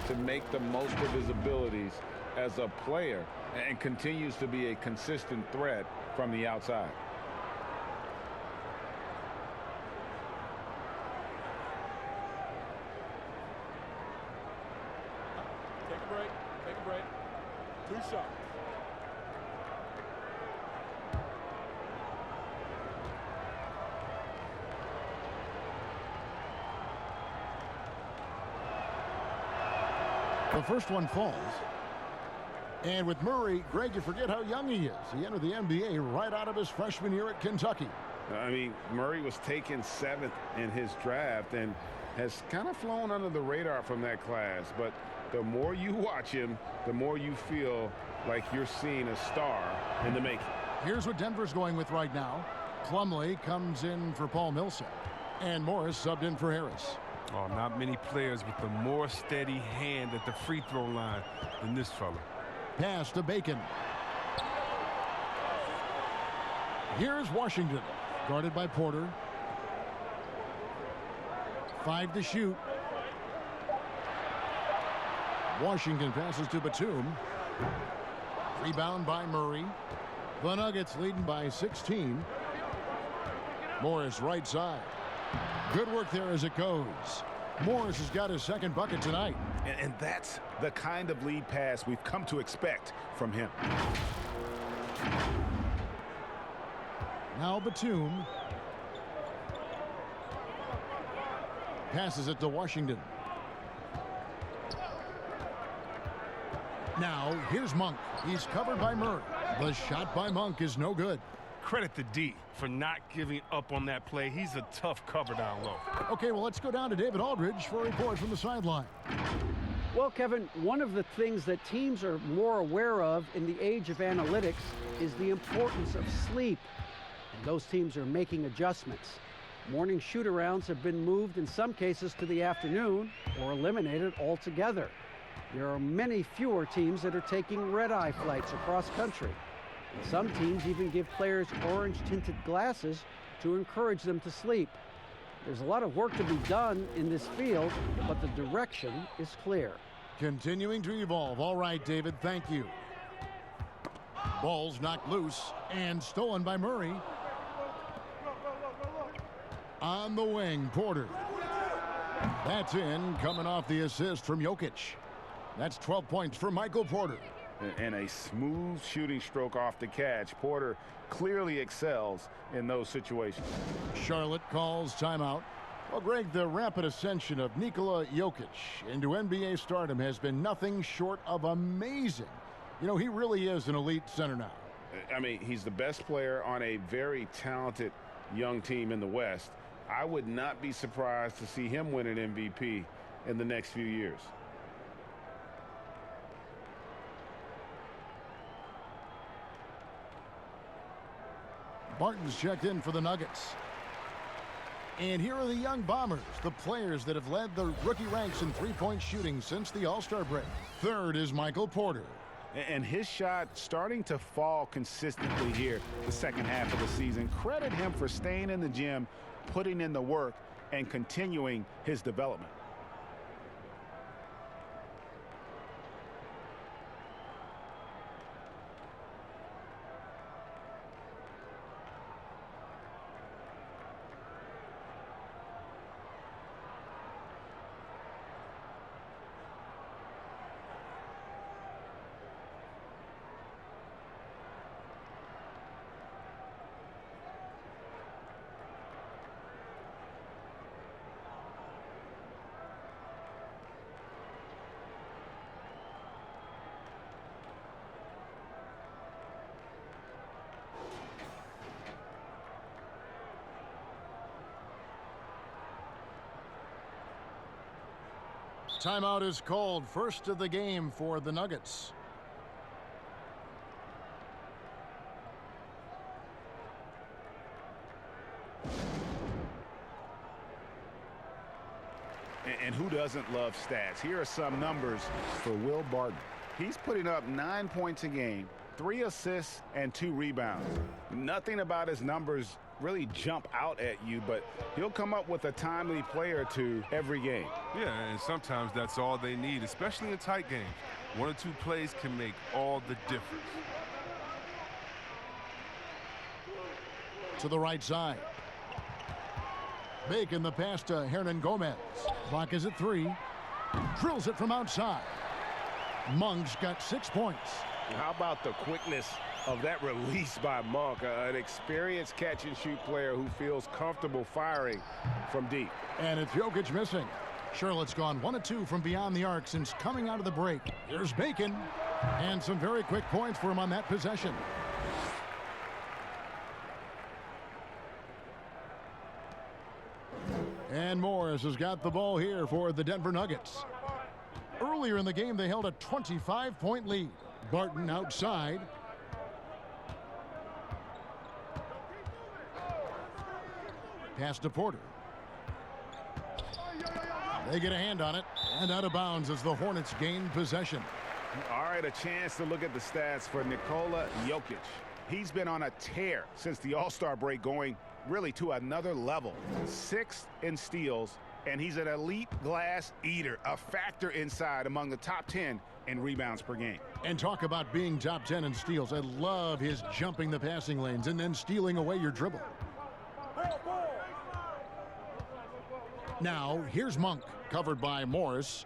Speaker 7: to make the most of his abilities as a player and continues to be a consistent threat from the outside.
Speaker 9: Take a break. Take a break. 2 shots.
Speaker 1: The first one falls. And with Murray, Greg, you forget how young he is. He entered the NBA right out of his freshman year at Kentucky.
Speaker 7: I mean, Murray was taken 7th in his draft and has kind of flown under the radar from that class. But the more you watch him, the more you feel like you're seeing a star in the making.
Speaker 1: Here's what Denver's going with right now. Plumlee comes in for Paul Millsap. And Morris subbed in for Harris.
Speaker 8: Oh, not many players with a more steady hand at the free throw line than this fella.
Speaker 1: Pass to Bacon. Here's Washington. Guarded by Porter. 5 to shoot. Washington passes to Batum. Rebound by Murray. The Nuggets leading by 16. Morris right side. Good work there as it goes. Morris has got his second bucket tonight.
Speaker 11: And that's the kind of lead pass we've come to expect from him.
Speaker 1: Now Batum. Passes it to Washington. Now here's Monk. He's covered by Murray. The shot by Monk is no good.
Speaker 9: Credit to D for not giving up on that play. He's a tough cover down low.
Speaker 1: Okay, well, let's go down to David Aldridge for a report from the sideline.
Speaker 6: Well, Kevin, one of the things that teams are more aware of in the age of analytics is the importance of sleep. And those teams are making adjustments. Morning shoot-arounds have been moved in some cases to the afternoon or eliminated altogether. There are many fewer teams that are taking red-eye flights across country. And some teams even give players orange-tinted glasses to encourage them to sleep. There's a lot of work to be done in this field, but the direction is clear.
Speaker 1: Continuing to evolve. All right, David, thank you. Ball's knocked loose and stolen by Murray. On the wing, Porter. That's in, coming off the assist from Jokic. That's 12 points for Michael Porter.
Speaker 11: And a smooth shooting stroke off the catch. Porter clearly excels in those situations.
Speaker 1: Charlotte calls timeout. Well, Greg, the rapid ascension of Nikola Jokic into NBA stardom has been nothing short of amazing. You know, he really is an elite center now.
Speaker 11: I mean, he's the best player on a very talented young team in the West. I would not be surprised to see him win an MVP in the next few years.
Speaker 1: Barton's checked in for the Nuggets. And here are the young Bombers, the players that have led the rookie ranks in three-point shooting since the All-Star break. Third is Michael Porter.
Speaker 11: And his shot starting to fall consistently here the second half of the season. Credit him for staying in the gym, putting in the work, and continuing his development.
Speaker 1: Timeout is called. First of the game for the Nuggets.
Speaker 11: And who doesn't love stats? Here are some numbers for Will Barton. He's putting up 9 points a game, 3 assists, and 2 rebounds. Nothing about his numbers really jump out at you, but he'll come up with a timely play or two every game.
Speaker 8: Yeah, and sometimes that's all they need, especially in tight games. 1 or 2 plays can make all the difference.
Speaker 1: To the right side. Bacon the pass to Hernan Gomez. Clock is at 3. Drills it from outside. Monk's got 6 points.
Speaker 7: How about the quickness of that release by Monk, an experienced catch-and-shoot player who feels comfortable firing from deep.
Speaker 1: And it's Jokic missing. Charlotte's gone 1 of 2 from beyond the arc since coming out of the break. Here's Bacon. And some very quick points for him on that possession. And Morris has got the ball here for the Denver Nuggets. Earlier in the game, they held a 25-point lead. Barton outside. Pass to Porter. They get a hand on it, and out of bounds as the Hornets gain possession.
Speaker 11: All right, a chance to look at the stats for Nikola Jokic. He's been on a tear since the All-Star break, going really to another level. 6th in steals, and he's an elite glass eater, a factor inside among the top 10 in rebounds per game.
Speaker 1: And talk about being top 10 in steals. I love his jumping the passing lanes and then stealing away your dribble. Now, here's Monk, covered by Morris.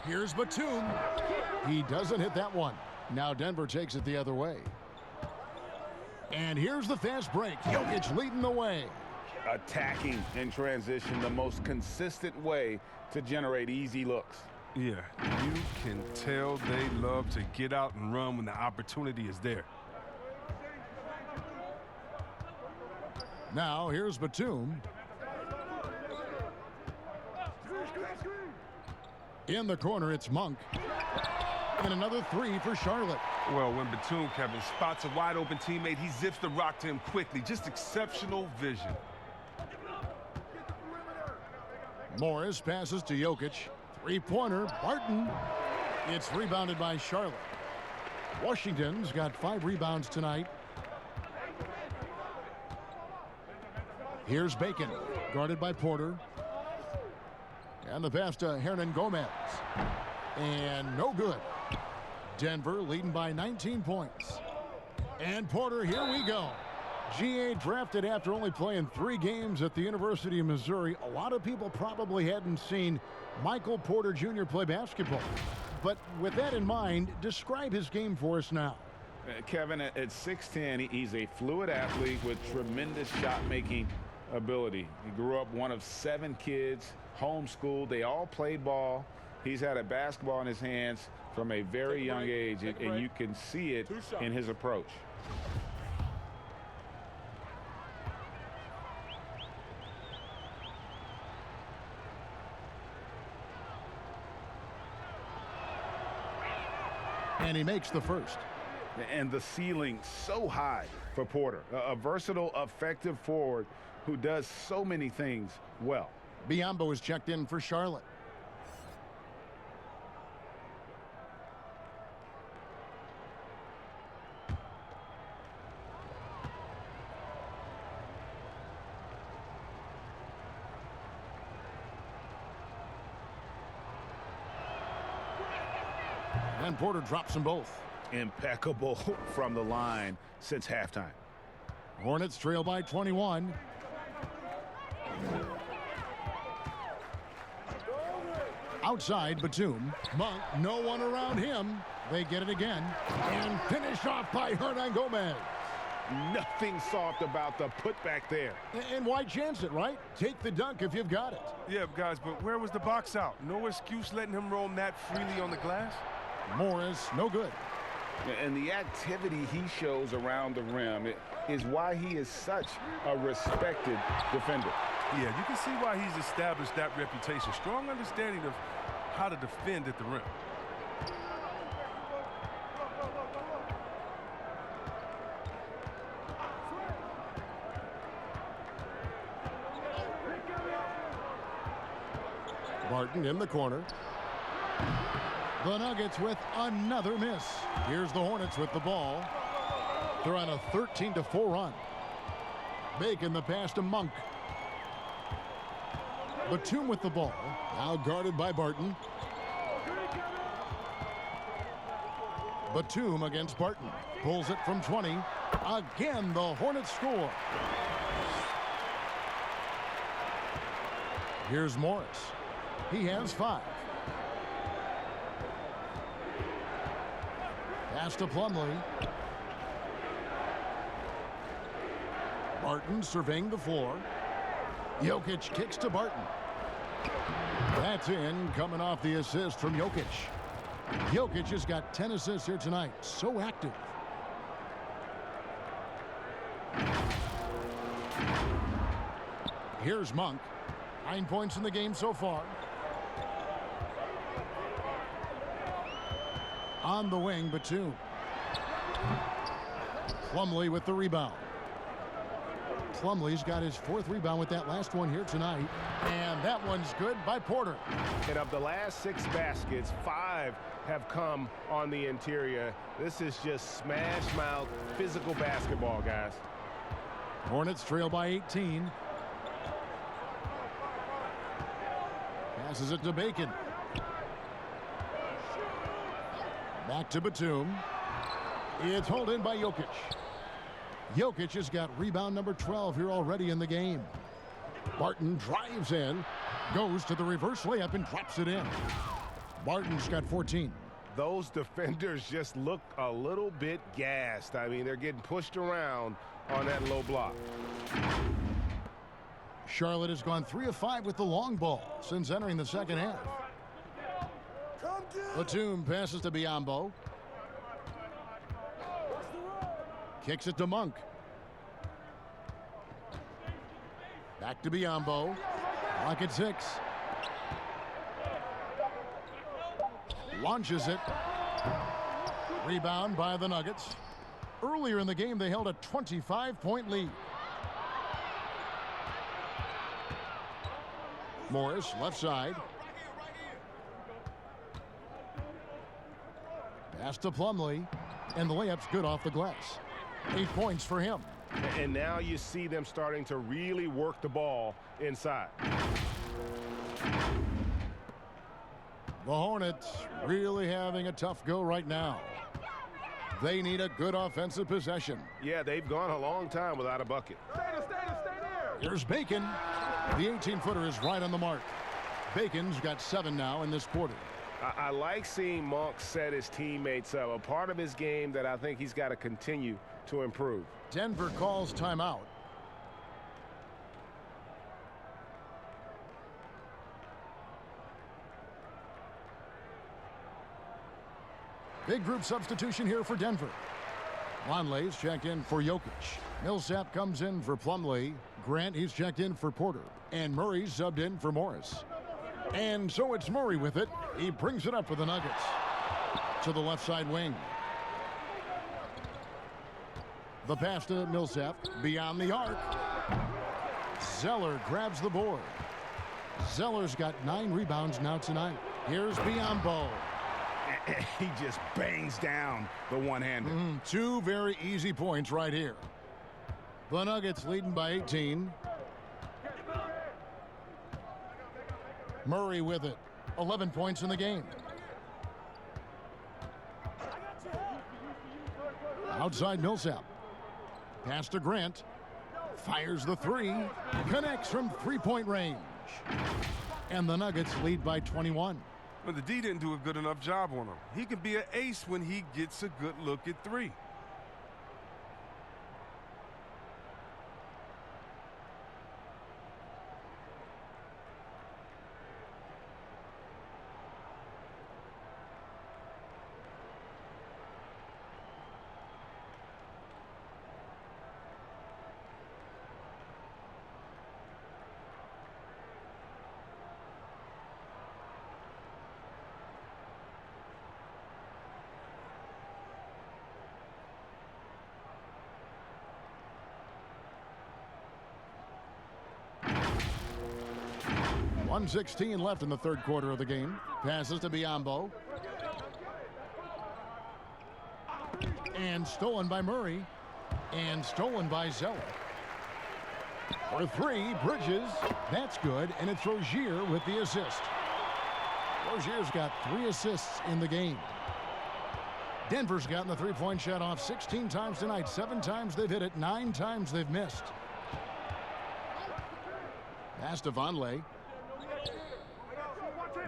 Speaker 1: Here's Batum. He doesn't hit that one. Now Denver takes it the other way. And here's the fast break. Jokic leading the way.
Speaker 11: Attacking in transition, the most consistent way to generate easy looks.
Speaker 8: Yeah, you can tell they love to get out and run when the opportunity is there.
Speaker 1: Now here's Batum. In the corner, it's Monk. And another three for Charlotte.
Speaker 8: Well, when Batum, Kevin, spots a wide-open teammate, he zips the rock to him quickly. Just exceptional vision.
Speaker 1: Morris passes to Jokic. Three-pointer, Barton. It's rebounded by Charlotte. Washington's got 5 rebounds tonight. Here's Bacon, guarded by Porter. And the pass to Hernan Gomez. And no good. Denver leading by 19 points. And Porter, here we go. GA drafted after only playing 3 games at the University of Missouri. A lot of people probably hadn't seen Michael Porter Jr. play basketball. But with that in mind, describe his game for us now.
Speaker 11: Kevin, at 6'10", he's a fluid athlete with tremendous shot-making ability. He grew up one of 7 kids, homeschooled. They all played ball. He's had a basketball in his hands from a very young age, and you can see it in his approach.
Speaker 1: And he makes the first.
Speaker 11: And the ceiling so high for Porter. A versatile, effective forward who does so many things well.
Speaker 1: Biyombo is checked in for Charlotte. And Porter drops them both.
Speaker 11: Impeccable from the line since halftime.
Speaker 1: Hornets trail by 21. Outside, Batum. Monk, no one around him. They get it again. And finished off by Hernan Gomez.
Speaker 11: Nothing soft about the putback there.
Speaker 1: And why chance it, right? Take the dunk if you've got it.
Speaker 8: Yeah, guys, but where was the box out? No excuse letting him roam that freely on the glass?
Speaker 1: Morris, no good.
Speaker 11: And the activity he shows around the rim is why he is such a respected defender.
Speaker 8: Yeah, you can see why he's established that reputation. Strong understanding of how to defend at the rim.
Speaker 1: Barton in the corner. The Nuggets with another miss. Here's the Hornets with the ball. They're on a 13-4 run. Bacon the pass to Monk. Batum with the ball. Now guarded by Barton. Batum against Barton. Pulls it from 20. Again, the Hornets score. Here's Morris. He has 5. Pass to Plumlee. Barton surveying the floor. Jokic kicks to Barton. That's in, coming off the assist from Jokic. Jokic has got 10 assists here tonight. So active. Here's Monk. 9 points in the game so far. On the wing, Batum. Plumlee with the rebound. Plumlee's got his 4th rebound with that last one here tonight. And that one's good by Porter.
Speaker 13: And of the last 6 baskets, 5 have come on the interior. This is just smash mouth physical basketball, guys.
Speaker 1: Hornets trail by 18. Passes it to Bacon. Back to Batum. It's hauled in by Jokic. Jokic has got rebound number 12 here already in the game. Barton drives in, goes to the reverse layup and drops it in. Barton's got 14.
Speaker 13: Those defenders just look a little bit gassed. I mean, they're getting pushed around on that low block.
Speaker 1: Charlotte has gone 3 of 5 with the long ball since entering the second half. Batum passes to Biyombo. Kicks it to Monk. Back to Biyombo. Clock at 6. Launches it. Rebound by the Nuggets. Earlier in the game, they held a 25-point lead. Morris, left side. Pass to Plumlee, and the layup's good off the glass. 8 points for him.
Speaker 13: And now you see them starting to really work the ball inside.
Speaker 1: The Hornets really having a tough go right now. They need a good offensive possession.
Speaker 13: Yeah, they've gone a long time without a bucket.
Speaker 1: Here's Bacon. The 18-footer is right on the mark. Bacon's got 7 now in this quarter.
Speaker 13: I like seeing Monk set his teammates up. A part of his game that I think he's got to continue to improve.
Speaker 1: Denver calls timeout. Big group substitution here for Denver. Lonley's checked in for Jokic. Millsap comes in for Plumlee. Grant, he's checked in for Porter. And Murray's subbed in for Morris. And so it's Murray with it. He brings it up for the Nuggets. To the left side wing. The pass to Millsap. Beyond the arc. Zeller grabs the board. Zeller's got 9 rebounds now tonight. Here's Biyombo.
Speaker 11: He just bangs down the one-hander.
Speaker 1: 2 very easy points right here. The Nuggets leading by 18. Murray with it. 11 points in the game. Outside Millsap. Pass to Grant. Fires the 3. Connects from 3-point range. And the Nuggets lead by 21.
Speaker 8: Well, the D didn't do a good enough job on him. He can be an ace when he gets a good look at 3.
Speaker 1: .116 left in the third quarter of the game. Passes to Biyombo. And stolen by Murray. And stolen by Zeller. For 3, Bridges. That's good, and it's Rozier with the assist. Rozier's got 3 assists in the game. Denver's gotten the 3-point shot off 16 times tonight. 7 times they've hit it, 9 times they've missed. Pass to Vonleh.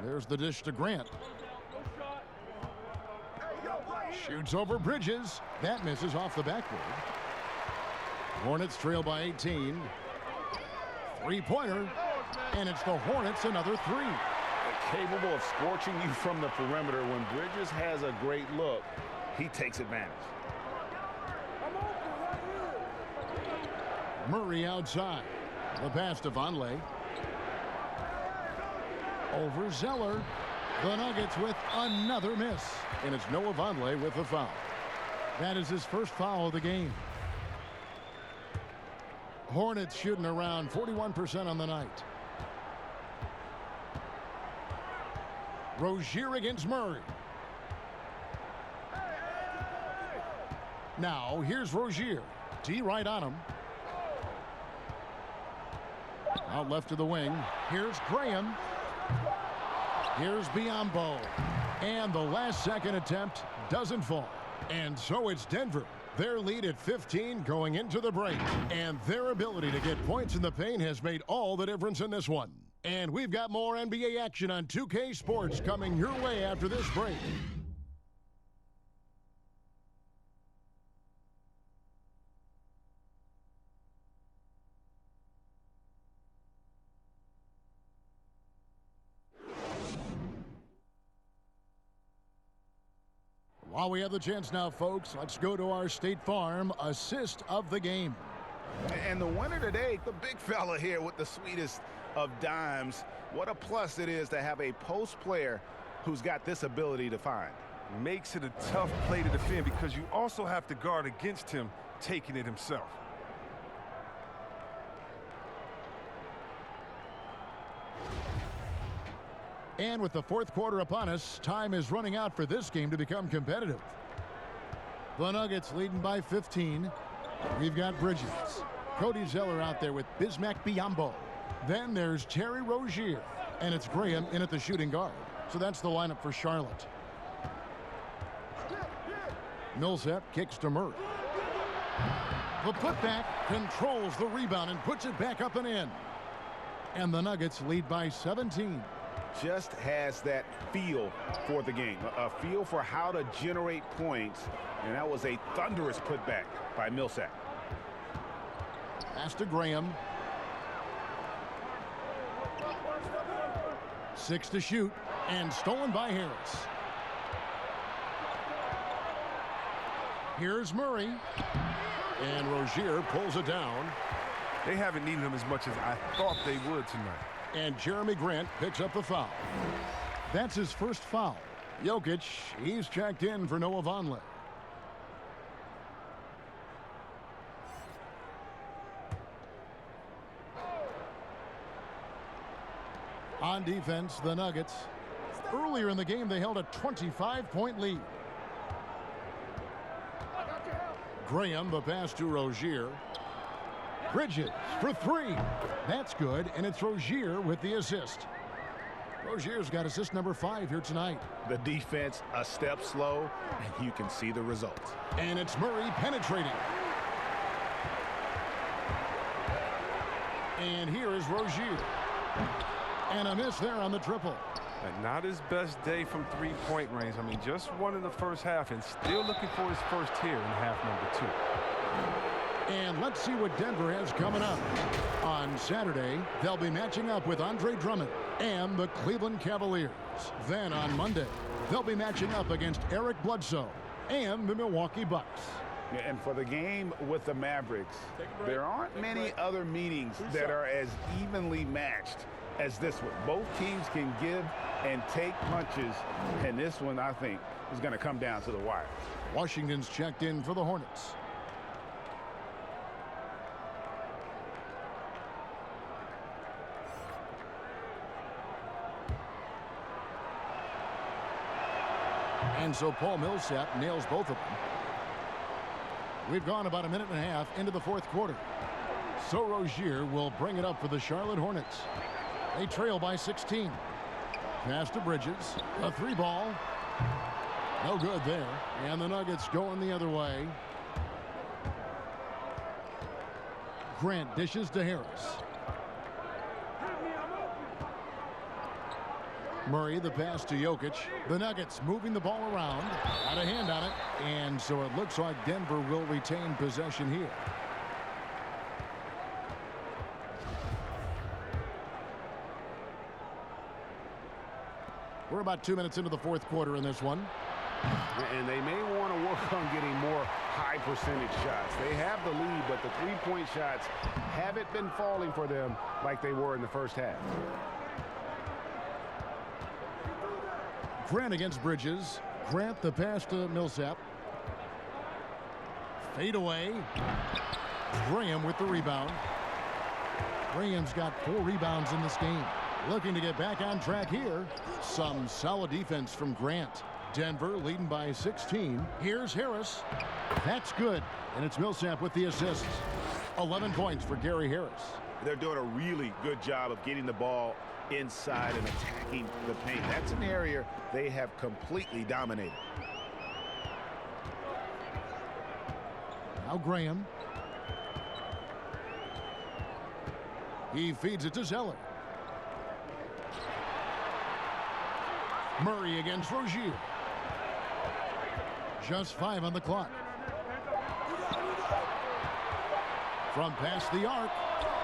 Speaker 1: There's the dish to Grant. Shoots over Bridges. That misses off the backboard. Hornets trail by 18. 3-pointer. And it's the Hornets another 3.
Speaker 11: Capable of scorching you from the perimeter. When Bridges has a great look, he takes advantage.
Speaker 1: Murray outside. The pass to Vonleh. Over Zeller. The Nuggets with another miss. And it's Noah Vonleh with the foul. That is his first foul of the game. Hornets shooting around 41% on the night. Rozier against Murray. Now here's Rozier. D right on him. Out left to the wing. Here's Graham. Here's Biyombo. And the last-second attempt doesn't fall. And so it's Denver. Their lead at 15 going into the break. And their ability to get points in the paint has made all the difference in this one. And we've got more NBA action on 2K Sports coming your way after this break. While we have the chance now, folks, let's go to our State Farm assist of the game.
Speaker 11: And the winner today, the big fella here with the sweetest of dimes. What a plus it is to have a post player who's got this ability to find.
Speaker 8: Makes it a tough play to defend because you also have to guard against him taking it himself.
Speaker 1: And with the fourth quarter upon us, time is running out for this game to become competitive. The Nuggets leading by 15. We've got Bridges. Cody Zeller out there with Bismack Biyombo. Then there's Terry Rozier. And it's Graham in at the shooting guard. So that's the lineup for Charlotte. Millsap kicks to Murray. The putback controls the rebound and puts it back up and in. And the Nuggets lead by 17.
Speaker 11: Just has that feel for the game, a feel for how to generate points, and that was a thunderous putback by Millsap.
Speaker 1: Pass to Graham. 6 to shoot, and stolen by Harris. Here's Murray, and Rozier pulls it down.
Speaker 8: They haven't needed him as much as I thought they would tonight.
Speaker 1: And Jeremy Grant picks up the foul. That's his first foul. Jokic, he's checked in for Noah Vonleh. On defense, the Nuggets. Earlier in the game, they held a 25-point lead. Graham, the pass to Rozier. Bridges for 3. That's good, and it's Rozier with the assist. Rozier's got assist number 5 here tonight.
Speaker 11: The defense a step slow, and you can see the results.
Speaker 1: And it's Murray penetrating. And here is Rozier. And a miss there on the triple.
Speaker 8: And not his best day from three-point range. I mean, just won in the first half and still looking for his first here in half number 2.
Speaker 1: And let's see what Denver has coming up. On Saturday, they'll be matching up with Andre Drummond and the Cleveland Cavaliers. Then on Monday, they'll be matching up against Eric Bledsoe and the Milwaukee Bucks.
Speaker 11: And for the game with the Mavericks, there aren't many other meetings that are as evenly matched as this one. Both teams can give and take punches, and this one, I think, is going to come down to the wire.
Speaker 1: Washington's checked in for the Hornets. And so Paul Millsap nails both of them. We've gone about a minute and a half into the fourth quarter. So Rozier will bring it up for the Charlotte Hornets. They trail by 16. Pass to Bridges. A 3-ball. No good there. And the Nuggets going the other way. Grant dishes to Harris. Murray, the pass to Jokic. The Nuggets moving the ball around. Got a hand on it. And so it looks like Denver will retain possession here. We're about 2 minutes into the fourth quarter in this one.
Speaker 11: And they may want to work on getting more high percentage shots. They have the lead, but the three-point shots haven't been falling for them like they were in the first half.
Speaker 1: Grant against Bridges. Grant the pass to Millsap. Fade away. Graham with the rebound. Graham's got 4 rebounds in this game. Looking to get back on track here. Some solid defense from Grant. Denver leading by 16. Here's Harris. That's good. And it's Millsap with the assists. 11 points for Gary Harris.
Speaker 11: They're doing a really good job of getting the ball inside and attacking the paint. That's an area they have completely dominated.
Speaker 1: Now Graham. He feeds it to Zeller. Murray against Rozier. Just 5 on the clock. From past the arc,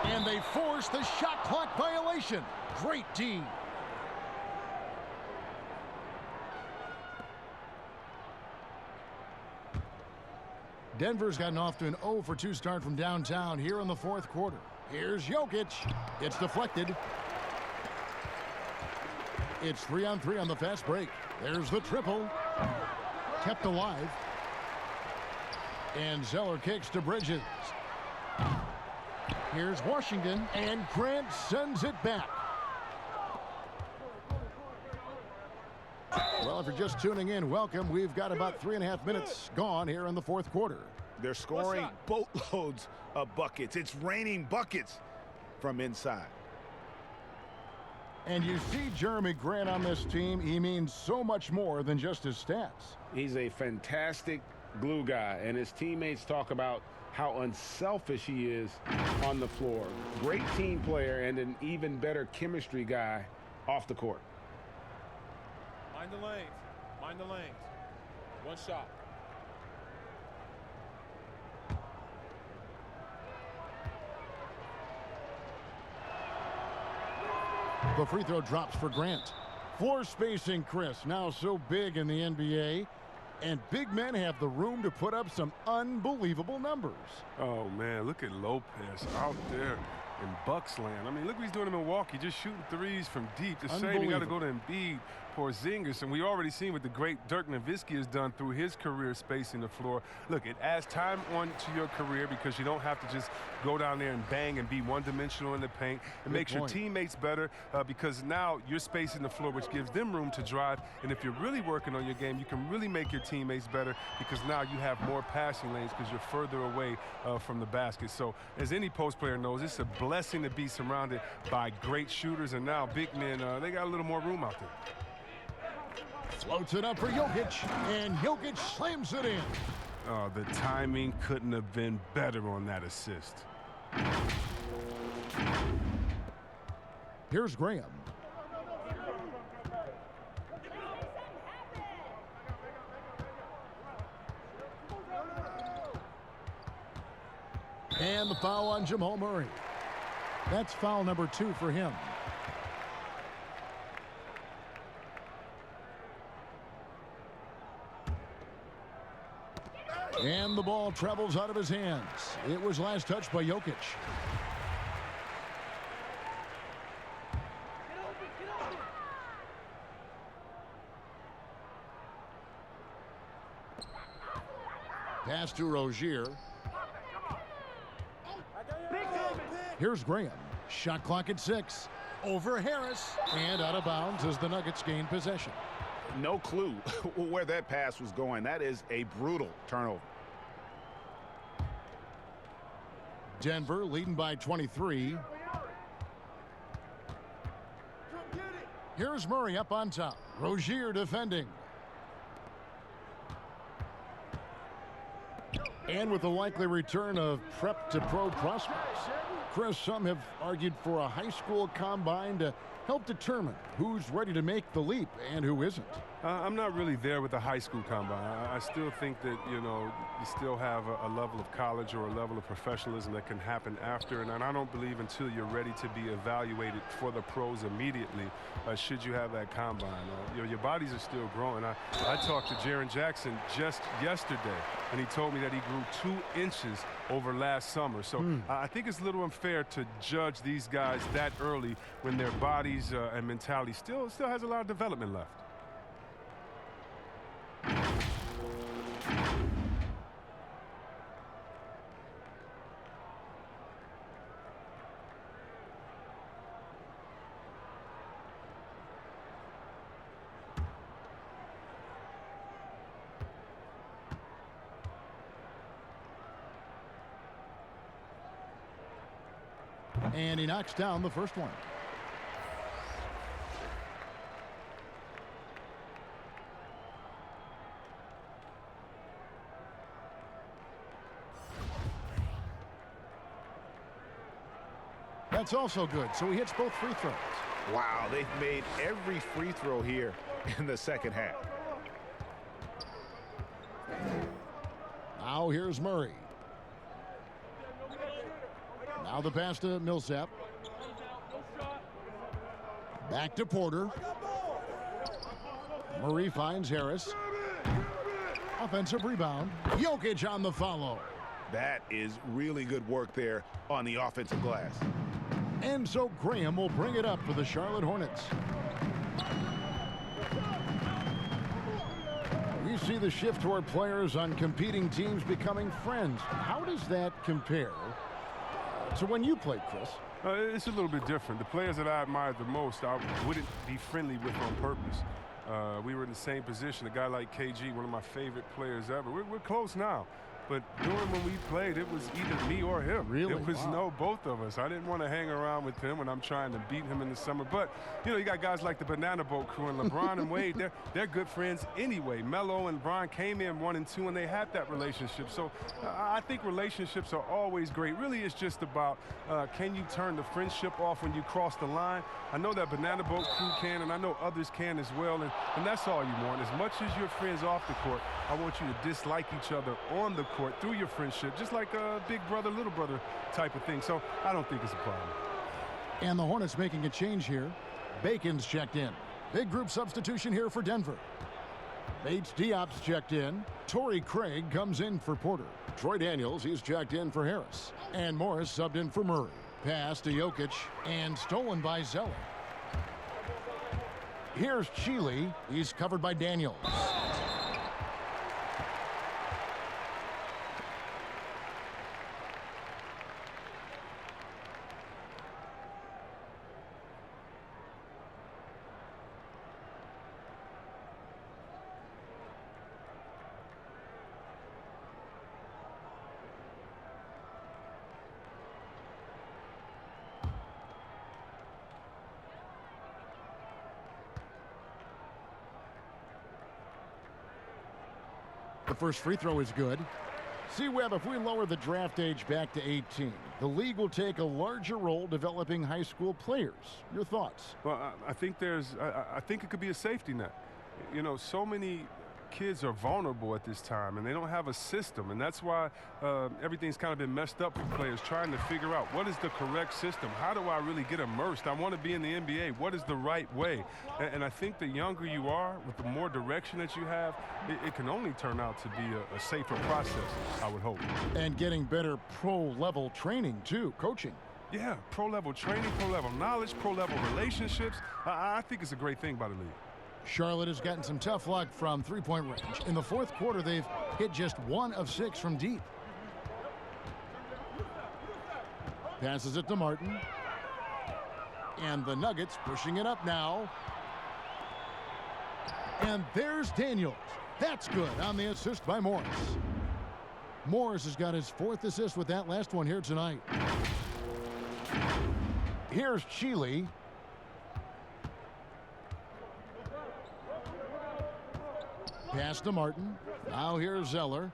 Speaker 1: and they force the shot clock violation. Great D. Denver's gotten off to an 0 for 2 start from downtown here in the fourth quarter. Here's Jokic. It's deflected. It's 3-on-3 on the fast break. There's the triple. Kept alive. And Zeller kicks to Bridges. Here's Washington, and Grant sends it back. Well, if you're just tuning in, welcome. We've got about 3.5 minutes gone here in the fourth quarter.
Speaker 11: They're scoring boatloads of buckets. It's raining buckets from inside.
Speaker 1: And you see Jeremy Grant on this team. He means so much more than just his stats.
Speaker 7: He's a fantastic glue guy, and his teammates talk about how unselfish he is on the floor. Great team player and an even better chemistry guy off the court.
Speaker 14: Mind the lanes. Mind the lanes. One shot.
Speaker 1: The free throw drops for Grant. Floor spacing, Chris, now so big in the NBA. And big men have the room to put up some unbelievable numbers.
Speaker 8: Oh, man, look at Lopez out there in Bucks land. I mean, look what he's doing in Milwaukee, just shooting threes from deep. The same, you got to go to Embiid, Porzingis, and we already seen what the great Dirk Nowitzki has done through his career spacing the floor. Look, it adds time on to your career because you don't have to just go down there and bang and be one-dimensional in the paint. It makes your teammates better because now you're spacing the floor, which gives them room to drive. And if you're really working on your game, you can really make your teammates better because now you have more passing lanes because you're further away from the basket. So as any post player knows, it's a blessing to be surrounded by great shooters, and now big men, they got a little more room out there.
Speaker 1: Floats it up for Jokic, and Jokic slams it in.
Speaker 8: Oh, the timing couldn't have been better on that assist.
Speaker 1: Here's Graham. And the foul on Jamal Murray. That's foul number 2 for him. And the ball travels out of his hands. It was last touched by Jokic. Pass to Rozier. Here's Graham. Shot clock at 6. Over Harris. And out of bounds as the Nuggets gain possession.
Speaker 11: No clue where that pass was going. That is a brutal turnover.
Speaker 1: Denver leading by 23. Here's Murray up on top. Rozier defending. And with the likely return of prep to pro prospects, Chris, some have argued for a high school combine to help determine who's ready to make the leap and who isn't.
Speaker 8: I'm not really there with the high school combine. I still think that, you still have a level of college or a level of professionalism that can happen after. And I don't believe until you're ready to be evaluated for the pros immediately, should you have that combine. Your bodies are still growing. I talked to Jaren Jackson just yesterday, and he told me that he grew 2 inches over last summer. So I think it's a little unfair to judge these guys that early when their bodies and mentality still has a lot of development left.
Speaker 1: And he knocks down the first one. That's also good, so he hits both free throws.
Speaker 13: Wow, they've made every free throw here in the second half.
Speaker 1: Now here's Murray. Now the pass to Millsap. Back to Porter. Murray finds Harris. Offensive rebound. Jokic on the follow.
Speaker 13: That is really good work there on the offensive glass.
Speaker 1: And so Graham will bring it up for the Charlotte Hornets. We see the shift toward players on competing teams becoming friends. How does that compare to when you played, Chris?
Speaker 8: It's a little bit different. The players that I admired the most, I wouldn't be friendly with on purpose. We were in the same position. A guy like KG, one of my favorite players ever. We're close now. But during when we played, it was either me or him.
Speaker 1: Really?
Speaker 8: It was both of us. I didn't want to hang around with him when I'm trying to beat him in the summer. But, you know, you got guys like the Banana Boat crew and LeBron and Wade. They're good friends anyway. Melo and Bron came in 1 and 2, and they had that relationship. So I think relationships are always great. Really, it's just about can you turn the friendship off when you cross the line? I know that Banana Boat crew can, and I know others can as well. And that's all you want. As much as you're friends off the court, I want you to dislike each other on the court through your friendship, just like a big brother, little brother type of thing. So I don't think it's a problem.
Speaker 1: And the Hornets making a change here. Bacon's checked in. Big group substitution here for Denver. Bates Diop's checked in. Torrey Craig comes in for Porter. Troy Daniels, he's checked in for Harris. And Morris subbed in for Murray. Pass to Jokic and stolen by Zeller. Here's Chile. He's covered by Daniels. The first free throw is good. See, Webb, if we lower the draft age back to 18, the league will take a larger role developing high school players. Your thoughts?
Speaker 8: Well, I think I think it could be a safety net. You know, so many kids are vulnerable at this time, and they don't have a system, and that's why everything's kind of been messed up for players trying to figure out what is the correct system. How do I really get immersed? I want to be in the NBA. What is the right way? And I think the younger you are, with the more direction that you have, it can only turn out to be a safer process, I would hope.
Speaker 1: And getting better pro-level training, too, coaching.
Speaker 8: Yeah, pro-level training, pro-level knowledge, pro-level relationships. I think it's a great thing by the league.
Speaker 1: Charlotte has gotten some tough luck from three-point range. In the fourth quarter, they've hit just 1 of 6 from deep. Passes it to Martin. And the Nuggets pushing it up now. And there's Daniels. That's good on the assist by Morris. Morris has got his 4th assist with that last one here tonight. Here's Chile. Pass to Martin. Now here's Zeller.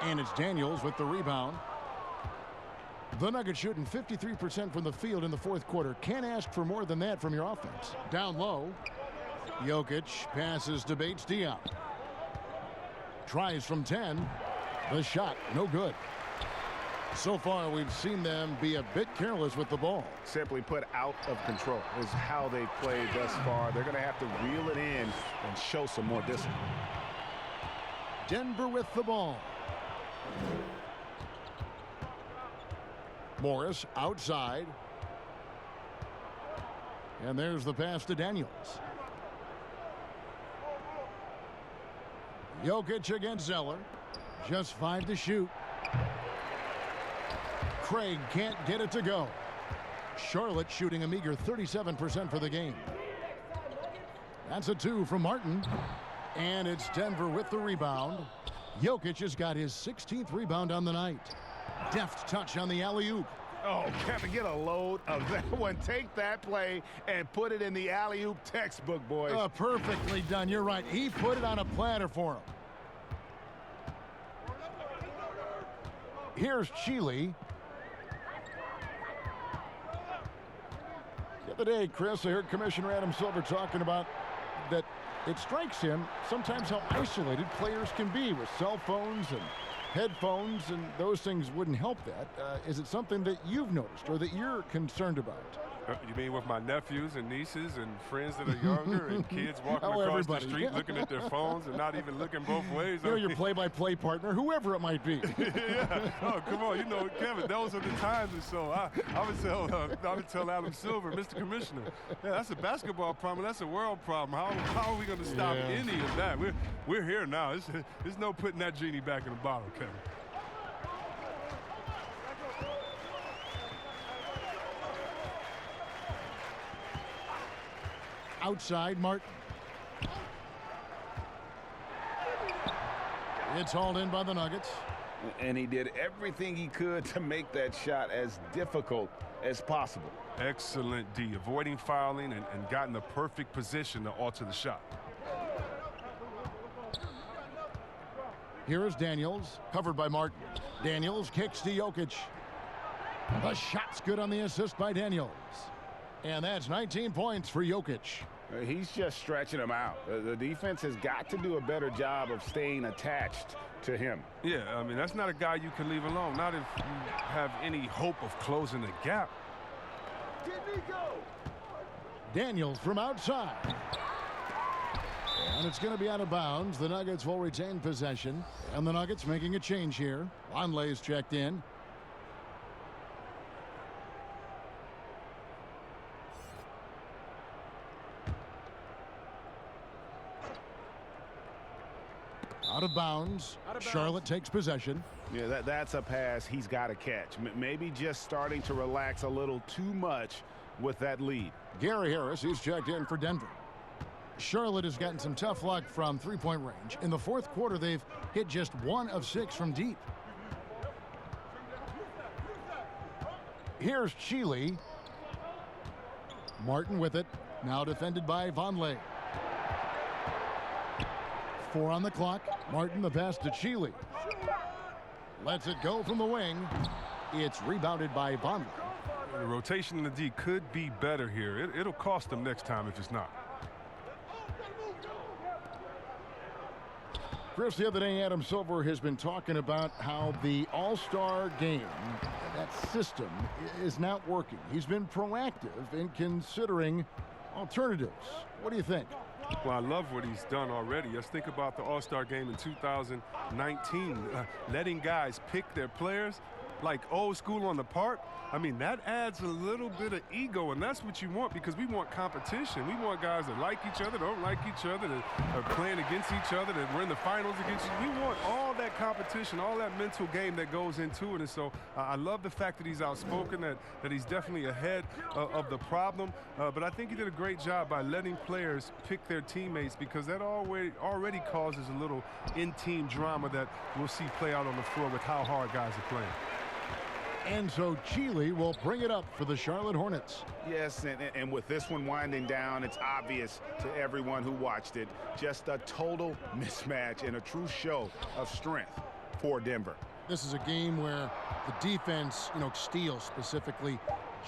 Speaker 1: And it's Daniels with the rebound. The Nuggets shooting 53% from the field in the fourth quarter. Can't ask for more than that from your offense. Down low. Jokic passes to Bates Diop. Tries from 10. The shot, no good. So far, we've seen them be a bit careless with the ball.
Speaker 13: Simply put, out of control is how they've played thus far. They're going to have to reel it in and show some more discipline.
Speaker 1: Denver with the ball. Morris outside. And there's the pass to Daniels. Jokic against Zeller. Just 5 to shoot. Craig can't get it to go. Charlotte shooting a meager 37% for the game. That's a 2 from Martin. And it's Denver with the rebound. Jokic has got his 16th rebound on the night. Deft touch on the alley-oop.
Speaker 13: Oh, Kevin, get a load of that one. Take that play and put it in the alley-oop textbook, boys.
Speaker 1: Perfectly done. You're right. He put it on a platter for him. Here's Chile. The other day, Chris, I heard Commissioner Adam Silver talking about that it strikes him sometimes how isolated players can be with cell phones and headphones, and those things wouldn't help that. Is it something that you've noticed or that you're concerned about?
Speaker 8: You mean with my nephews and nieces and friends that are younger and kids walking across
Speaker 1: everybody.
Speaker 8: the street looking at their phones and not even looking both ways?
Speaker 1: You know, your play-by-play partner, whoever it might be.
Speaker 8: Yeah. Oh, come on. You know, Kevin, those are the times. And so I would tell Adam Silver, Mr. Commissioner, yeah, that's a basketball problem. That's a world problem. How are we going to stop any of that? We're here now. There's no putting that genie back in the bottle, Kevin.
Speaker 1: Outside, Martin. It's hauled in by the Nuggets.
Speaker 11: And he did everything he could to make that shot as difficult as possible.
Speaker 8: Excellent D, avoiding fouling and got in the perfect position to alter the shot.
Speaker 1: Here is Daniels, covered by Martin. Daniels kicks to Jokic. The shot's good on the assist by Daniels. And that's 19 points for Jokic.
Speaker 11: He's just stretching him out. The defense has got to do a better job of staying attached to him.
Speaker 8: Yeah, I mean, that's not a guy you can leave alone. Not if you have any hope of closing the gap.
Speaker 1: Daniels from outside. And it's going to be out of bounds. The Nuggets will retain possession. And the Nuggets making a change here. Vonleh's checked in. Out of bounds. Charlotte takes possession.
Speaker 11: Yeah, that's a pass he's got to catch. Maybe just starting to relax a little too much with that lead.
Speaker 1: Gary Harris, he's checked in for Denver. Charlotte has gotten some tough luck from three-point range. In the fourth quarter, they've hit just 1 of 6 from deep. Here's Chile. Martin with it. Now defended by Vonleh. 4 on the clock. Martin the pass to Chile. Lets it go from the wing. It's rebounded by Vonleh.
Speaker 8: The rotation in the D could be better here. It'll cost them next time if it's not.
Speaker 1: Chris, the other day, Adam Silver has been talking about how the All-Star game, that system, is not working. He's been proactive in considering alternatives. What do you think?
Speaker 8: Well, I love what he's done already. Let's think about the All-Star game in 2019. Letting guys pick their players like old school on the park. I mean, that adds a little bit of ego, and that's what you want because we want competition. We want guys that like each other, don't like each other, that are playing against each other, that we're in the finals against each other. We want all that competition, all that mental game that goes into it. And so I love the fact that he's outspoken, that he's definitely ahead of the problem. But I think he did a great job by letting players pick their teammates because that already causes a little in-team drama that we'll see play out on the floor with how hard guys are playing.
Speaker 1: And so Chile will bring it up for the Charlotte Hornets.
Speaker 11: Yes, and with this one winding down, it's obvious to everyone who watched it. Just a total mismatch and a true show of strength for Denver.
Speaker 1: This is a game where the defense, steals specifically,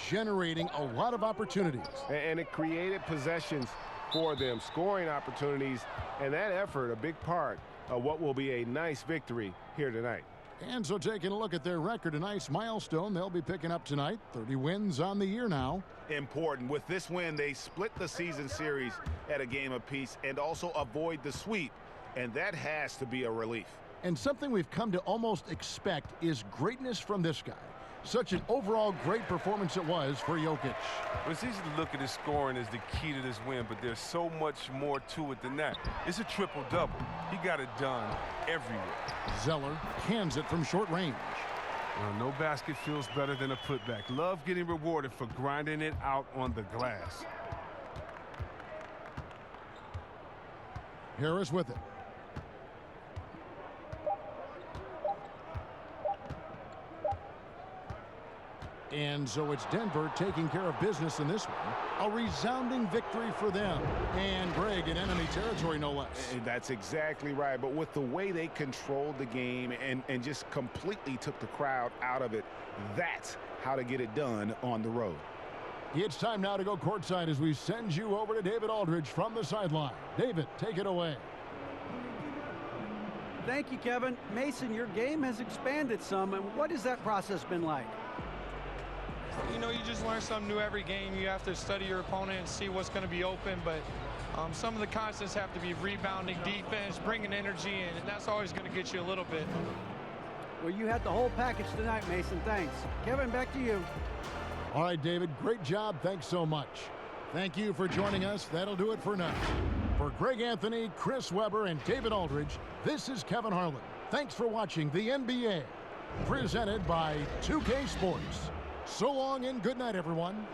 Speaker 1: generating a lot of opportunities.
Speaker 13: And it created possessions for them, scoring opportunities, and that effort, a big part of what will be a nice victory here tonight.
Speaker 1: And so taking a look at their record, a nice milestone they'll be picking up tonight. 30 wins on the year now.
Speaker 11: Important. With this win, they split the season series at a game apiece and also avoid the sweep. And that has to be a relief.
Speaker 1: And something we've come to almost expect is greatness from this guy. Such an overall great performance it was for Jokic.
Speaker 8: Well, it's easy to look at his scoring as the key to this win, but there's so much more to it than that. It's a triple-double. He got it done everywhere.
Speaker 1: Zeller cans it from short range.
Speaker 8: Well, no basket feels better than a putback. Love getting rewarded for grinding it out on the glass.
Speaker 1: Harris with it. And so it's Denver taking care of business in this one. A resounding victory for them. And Greg, in enemy territory, no less.
Speaker 11: And that's exactly right. But with the way they controlled the game and just completely took the crowd out of it, that's how to get it done on the road.
Speaker 1: It's time now to go courtside as we send you over to David Aldridge from the sideline. David, take it away.
Speaker 6: Thank you, Kevin. Mason, your game has expanded some, and what has that process been like?
Speaker 14: You know, you just learn something new every game. You have to study your opponent and see what's going to be open, but some of the constants have to be rebounding, defense, bringing energy, and that's always going to get you a little bit.
Speaker 6: Well, you had the whole package tonight, Mason. Thanks. Kevin, back to you.
Speaker 1: All right, David, great job. Thanks so much. Thank you for joining us. That'll do it for now. For Greg Anthony, Chris Webber, and David Aldridge, this is Kevin Harlan. Thanks for watching the NBA, presented by 2K Sports. So long and good night, everyone.